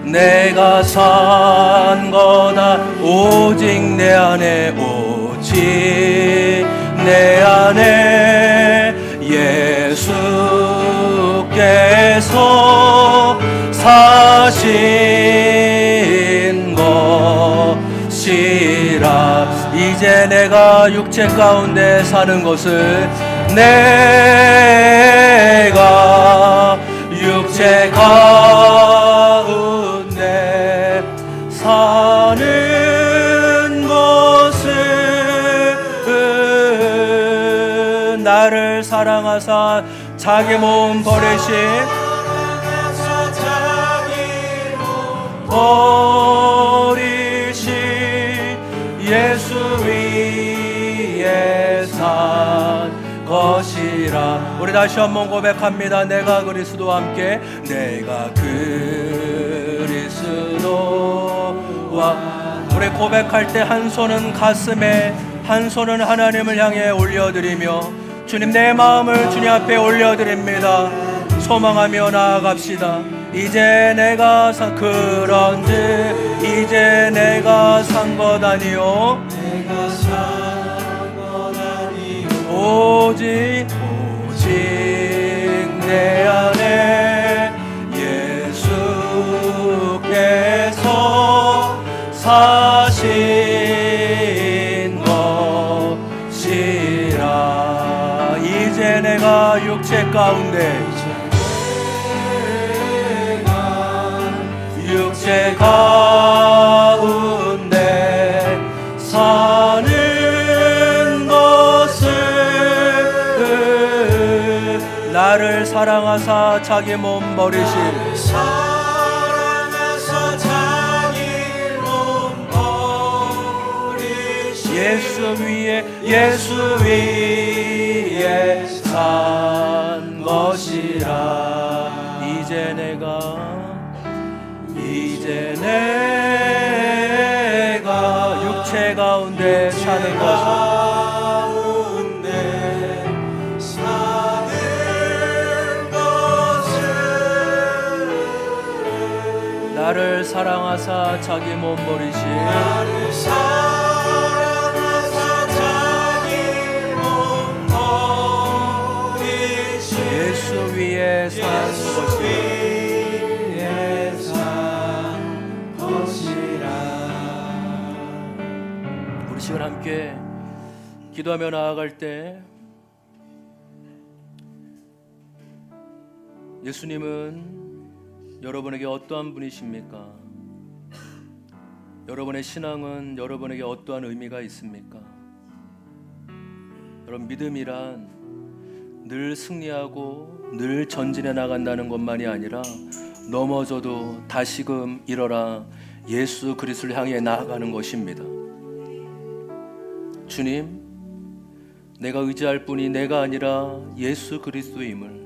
내가 산 거다 오직 내 안에 오직 내 안에 예수께서 사신 것이라. 이제 내가 육체 가운데 사는 것을 내가 육체 가운데 사는 것은 나를 사랑하사 자기 몸 버리신 예수 위에 산 것이라. 우리 다시 한번 고백합니다. 내가 그리스도와 함께 내가 그리스도와. 우리 고백할 때 한 손은 가슴에 한 손은 하나님을 향해 올려드리며 주님 내 마음을 주님 앞에 올려드립니다. 소망하며 나아갑시다. 이제 내가 그런즉 이제 내가 산 것 아니요 오직 내 안에 예수께서 사신 것이라. 이제 내가 육체 가운데 육체 가운데 사는 것을 나를 사랑하사 자기 몸 버리신 예수 위에 산 것이라. 이제 내가 육체 가운데 사는 것을 나를 사랑하사 자기 몸 버리신 예수 위에 산 것이라. 우리 시간 함께 기도하며 나아갈 때 예수님은 여러분에게 어떠한 분이십니까? 여러분의 신앙은 여러분에게 어떠한 의미가 있습니까? 여러분, 믿음이란 늘 승리하고 늘 전진해 나간다는 것만이 아니라 넘어져도 다시금 일어나 예수 그리스도를 향해 나아가는 것입니다. 주님, 내가 의지할 분이 내가 아니라 예수 그리스도임을,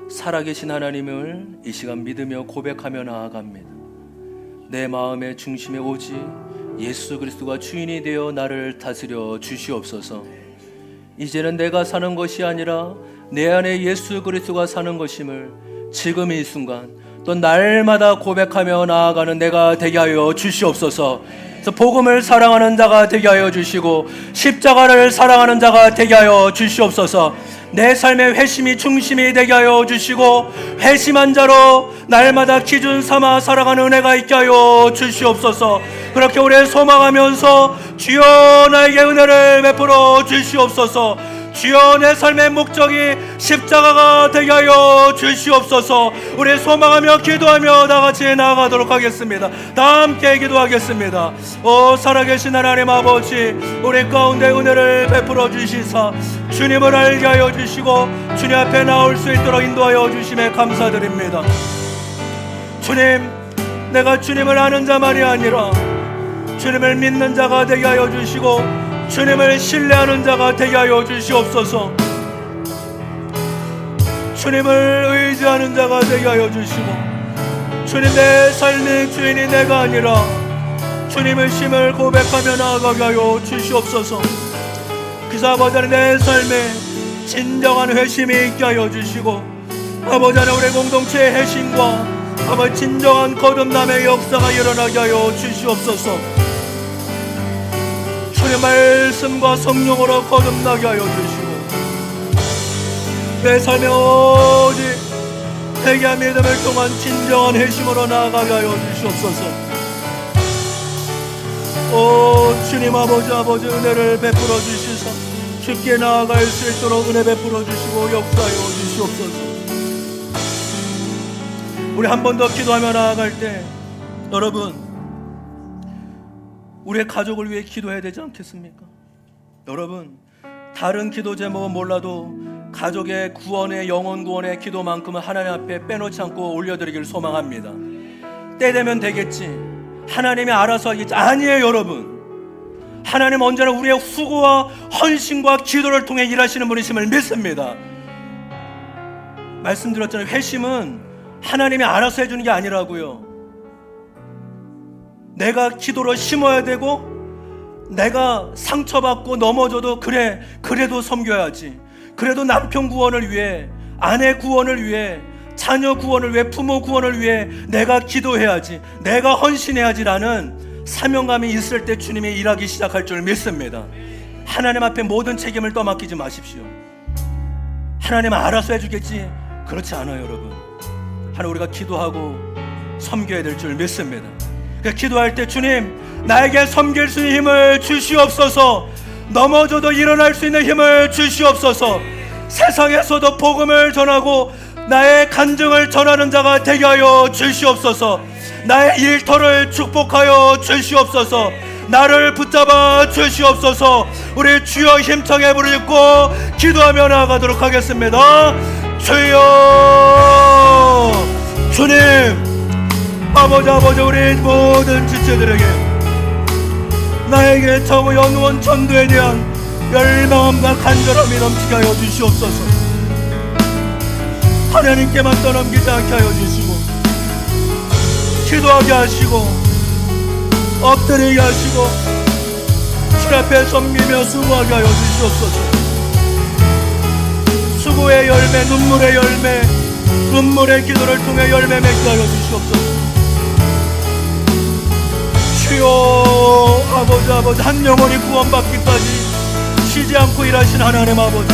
살아계신 하나님을 이 시간 믿으며 고백하며 나아갑니다. 내 마음의 중심에 오직 예수 그리스도가 주인이 되어 나를 다스려 주시옵소서. 이제는 내가 사는 것이 아니라 내 안에 예수 그리스도가 사는 것임을 지금 이 순간 또 날마다 고백하며 나아가는 내가 되게 하여 주시옵소서. 그래서 복음을 사랑하는 자가 되게 하여 주시고 십자가를 사랑하는 자가 되게 하여 주시옵소서. 내 삶의 회심이 중심이 되게 하여 주시고 회심한 자로 날마다 기준 삼아 살아가는 은혜가 있게 하여 주시옵소서. 그렇게 오래 소망하면서 주여 나에게 은혜를 베풀어 주시옵소서. 주여 내 삶의 목적이 십자가가 되게 하여 주시옵소서. 우리 소망하며 기도하며 다같이 나아가도록 하겠습니다. 다 함께 기도하겠습니다. 오 살아계신 하나님 아버지, 우리 가운데 은혜를 베풀어 주시사 주님을 알게 하여 주시고 주님 앞에 나올 수 있도록 인도하여 주심에 감사드립니다. 주님, 내가 주님을 아는 자만이 아니라 주님을 믿는 자가 되게 하여 주시고 주님을 신뢰하는 자가 되게 하여 주시옵소서. 주님을 의지하는 자가 되게 하여 주시고 주님 내 삶의 주인이 내가 아니라 주님의 심을 고백하며 나아가게 하여 주시옵소서. 그래서 아버지 하나님 내 삶에 진정한 회심이 있게 하여 주시고 아버지 하나님 우리 공동체의 회심과 아버지 진정한 거듭남의 역사가 일어나게 하여 주시옵소서. 주의 말씀과 성령으로 거듭나게 하여 주시고 내 삶에 오직 회개와 믿음을 통한 진정한 회심으로 나아가게 하여 주시옵소서. 오 주님 아버지 은혜를 베풀어 주시사 쉽게 나아갈 수 있도록 은혜 베풀어 주시고 역사하여 주시옵소서. 우리 한 번 더 기도하며 나아갈 때 여러분 우리의 가족을 위해 기도해야 되지 않겠습니까? 여러분 다른 기도 제목은 몰라도 가족의 구원의 영혼 구원의 기도만큼은 하나님 앞에 빼놓지 않고 올려드리기를 소망합니다. 때 되면 되겠지, 하나님이 알아서 하겠지. 아니에요 여러분. 하나님 언제나 우리의 수고와 헌신과 기도를 통해 일하시는 분이심을 믿습니다. 말씀드렸잖아요. 회심은 하나님이 알아서 해주는 게 아니라고요. 내가 기도로 심어야 되고 내가 상처받고 넘어져도 그래도 섬겨야지. 그래도 남편 구원을 위해, 아내 구원을 위해, 자녀 구원을 위해, 부모 구원을 위해 내가 기도해야지, 내가 헌신해야지라는 사명감이 있을 때 주님이 일하기 시작할 줄 믿습니다. 하나님 앞에 모든 책임을 떠맡기지 마십시오. 하나님은 알아서 해주겠지, 그렇지 않아요 여러분. 하나님 우리가 기도하고 섬겨야 될 줄 믿습니다. 기도할 때 주님 나에게 섬길 수 있는 힘을 주시옵소서. 넘어져도 일어날 수 있는 힘을 주시옵소서. 세상에서도 복음을 전하고 나의 간증을 전하는 자가 되게 하여 주시옵소서. 나의 일터를 축복하여 주시옵소서. 나를 붙잡아 주시옵소서. 우리 주여 힘차게 부르짖고 기도하며 나아가도록 하겠습니다. 주여 주님 아버지 우리 모든 지체들에게 나에게 정의 연원 전도에 대한 열망함과 간절함이 넘치게 하여 주시옵소서. 하나님께만 떠넘기지 않게 하여 주시고 기도하게 하시고 엎드리게 하시고 주 앞에 섬기며 수고하게 하여 주시옵소서. 수고의 열매, 눈물의 열매, 눈물의 기도를 통해 열매 맺게 하여 주시옵소서. 주여 아버지 한 영혼이 구원받기까지 쉬지 않고 일하신 하나님 아버지,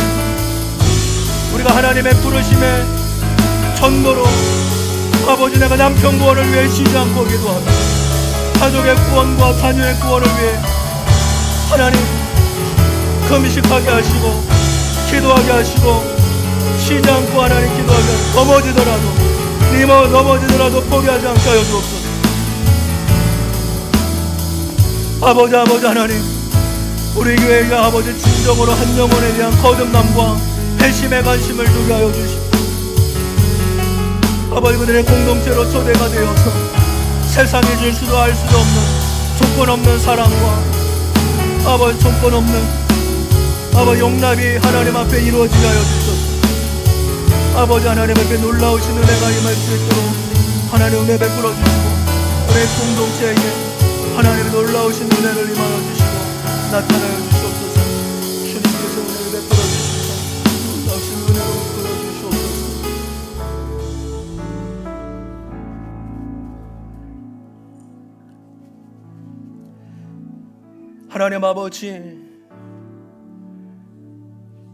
우리가 하나님의 부르심에 전도로 아버지 내가 남편 구원을 위해 쉬지 않고 기도하며 가족의 구원과 자녀의 구원을 위해 하나님 금식하게 하시고 기도하게 하시고 쉬지 않고 하나님 기도하게 넘어지더라도 포기하지 않게 하여 주옵소서. 아버지 하나님 우리 교회가 아버지 진정으로 한 영혼에 대한 거듭남과 회심의 관심을 두게 하여 주시고 아버지 그들의 공동체로 초대가 되어서 세상이 줄 수도 알 수도 없는 조건 없는 사랑과 아버지 조건 없는 아버지 용납이 하나님 앞에 이루어지게 하여 주소서. 아버지 하나님 앞에 놀라우신 은혜가 임할 수 있도록 하나님 은혜 베풀어 주시고 우리 공동체에게 하나님의 놀라우신 은혜를 임하여 주시고 나타나여 주시옵소서. 주님께서 은혜를 베풀어 주시고 당신 은혜로 이끌어 주시옵소서. 하나님 아버지,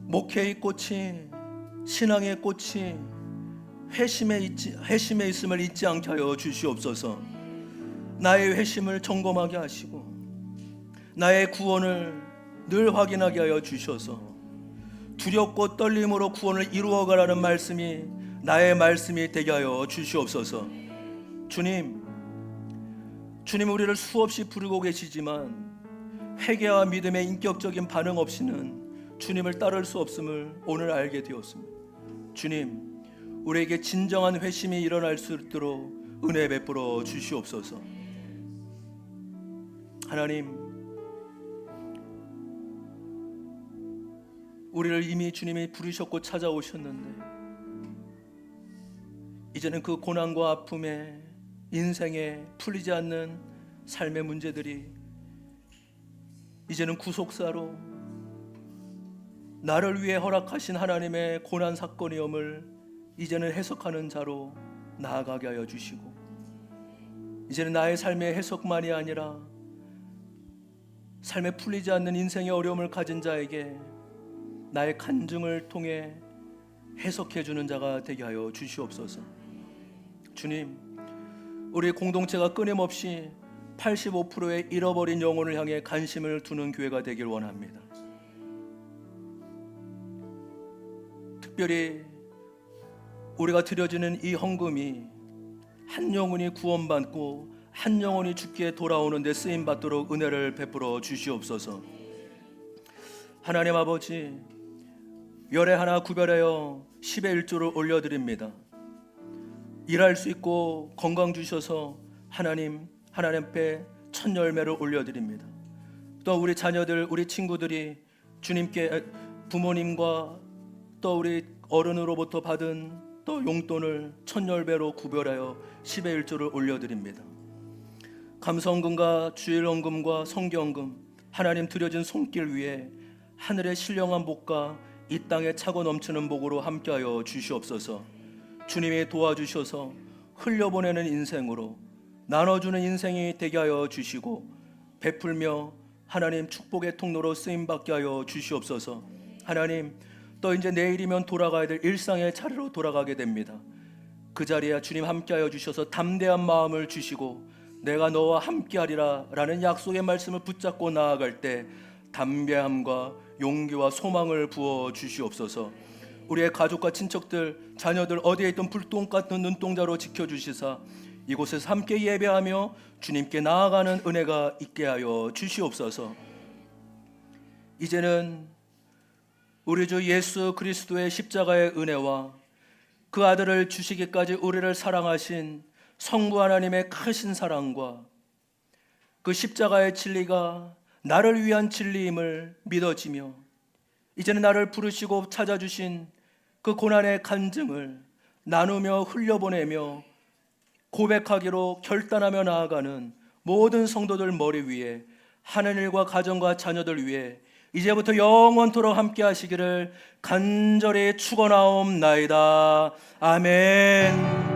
목회의 꽃이, 신앙의 꽃이 회심에 있음을 잊지 않게 하여 주시옵소서. 나의 회심을 점검하게 하시고 나의 구원을 늘 확인하게 하여 주셔서 두렵고 떨림으로 구원을 이루어가라는 말씀이 나의 말씀이 되게 하여 주시옵소서. 주님 우리를 수없이 부르고 계시지만 회개와 믿음의 인격적인 반응 없이는 주님을 따를 수 없음을 오늘 알게 되었습니다. 주님, 우리에게 진정한 회심이 일어날 수 있도록 은혜 베풀어 주시옵소서. 하나님, 우리를 이미 주님이 부르셨고 찾아오셨는데 이제는 그 고난과 아픔에 인생에 풀리지 않는 삶의 문제들이 이제는 구속사로 나를 위해 허락하신 하나님의 고난 사건이옴을 이제는 해석하는 자로 나아가게 하여 주시고, 이제는 나의 삶의 해석만이 아니라 삶에 풀리지 않는 인생의 어려움을 가진 자에게 나의 간증을 통해 해석해 주는 자가 되게 하여 주시옵소서. 주님, 우리 공동체가 끊임없이 85%의 잃어버린 영혼을 향해 관심을 두는 교회가 되길 원합니다. 특별히 우리가 드려지는 이 헌금이 한 영혼이 구원받고 한 영혼이 주께 돌아오는 데 쓰임받도록 은혜를 베풀어 주시옵소서. 하나님 아버지, 열에 하나 구별하여 10의 1조를 올려드립니다. 일할 수 있고 건강 주셔서 하나님 앞에 첫 열매를 올려드립니다. 또 우리 자녀들, 우리 친구들이 주님께 부모님과 또 우리 어른으로부터 받은 또 용돈을 첫 열매로 구별하여 10의 1조를 올려드립니다. 감사헌금과 주일헌금과 성경금, 하나님 드려진 손길 위에 하늘의 신령한 복과 이 땅에 차고 넘치는 복으로 함께하여 주시옵소서. 주님이 도와주셔서 흘려보내는 인생으로 나눠주는 인생이 되게 하여 주시고 베풀며 하나님 축복의 통로로 쓰임받게 하여 주시옵소서. 하나님, 또 이제 내일이면 돌아가야 될 일상의 자리로 돌아가게 됩니다. 그 자리에 주님 함께하여 주셔서 담대한 마음을 주시고 내가 너와 함께하리라 라는 약속의 말씀을 붙잡고 나아갈 때 담대함과 용기와 소망을 부어 주시옵소서. 우리의 가족과 친척들, 자녀들 어디에 있던 불똥 같은 눈동자로 지켜주시사 이곳에서 함께 예배하며 주님께 나아가는 은혜가 있게 하여 주시옵소서. 이제는 우리 주 예수 그리스도의 십자가의 은혜와 그 아들을 주시기까지 우리를 사랑하신 성부 하나님의 크신 사랑과 그 십자가의 진리가 나를 위한 진리임을 믿어지며 이제는 나를 부르시고 찾아주신 그 고난의 간증을 나누며 흘려보내며 고백하기로 결단하며 나아가는 모든 성도들 머리 위에 하늘과 가정과 자녀들 위해 이제부터 영원토록 함께 하시기를 간절히 축원하옵나이다. 아멘.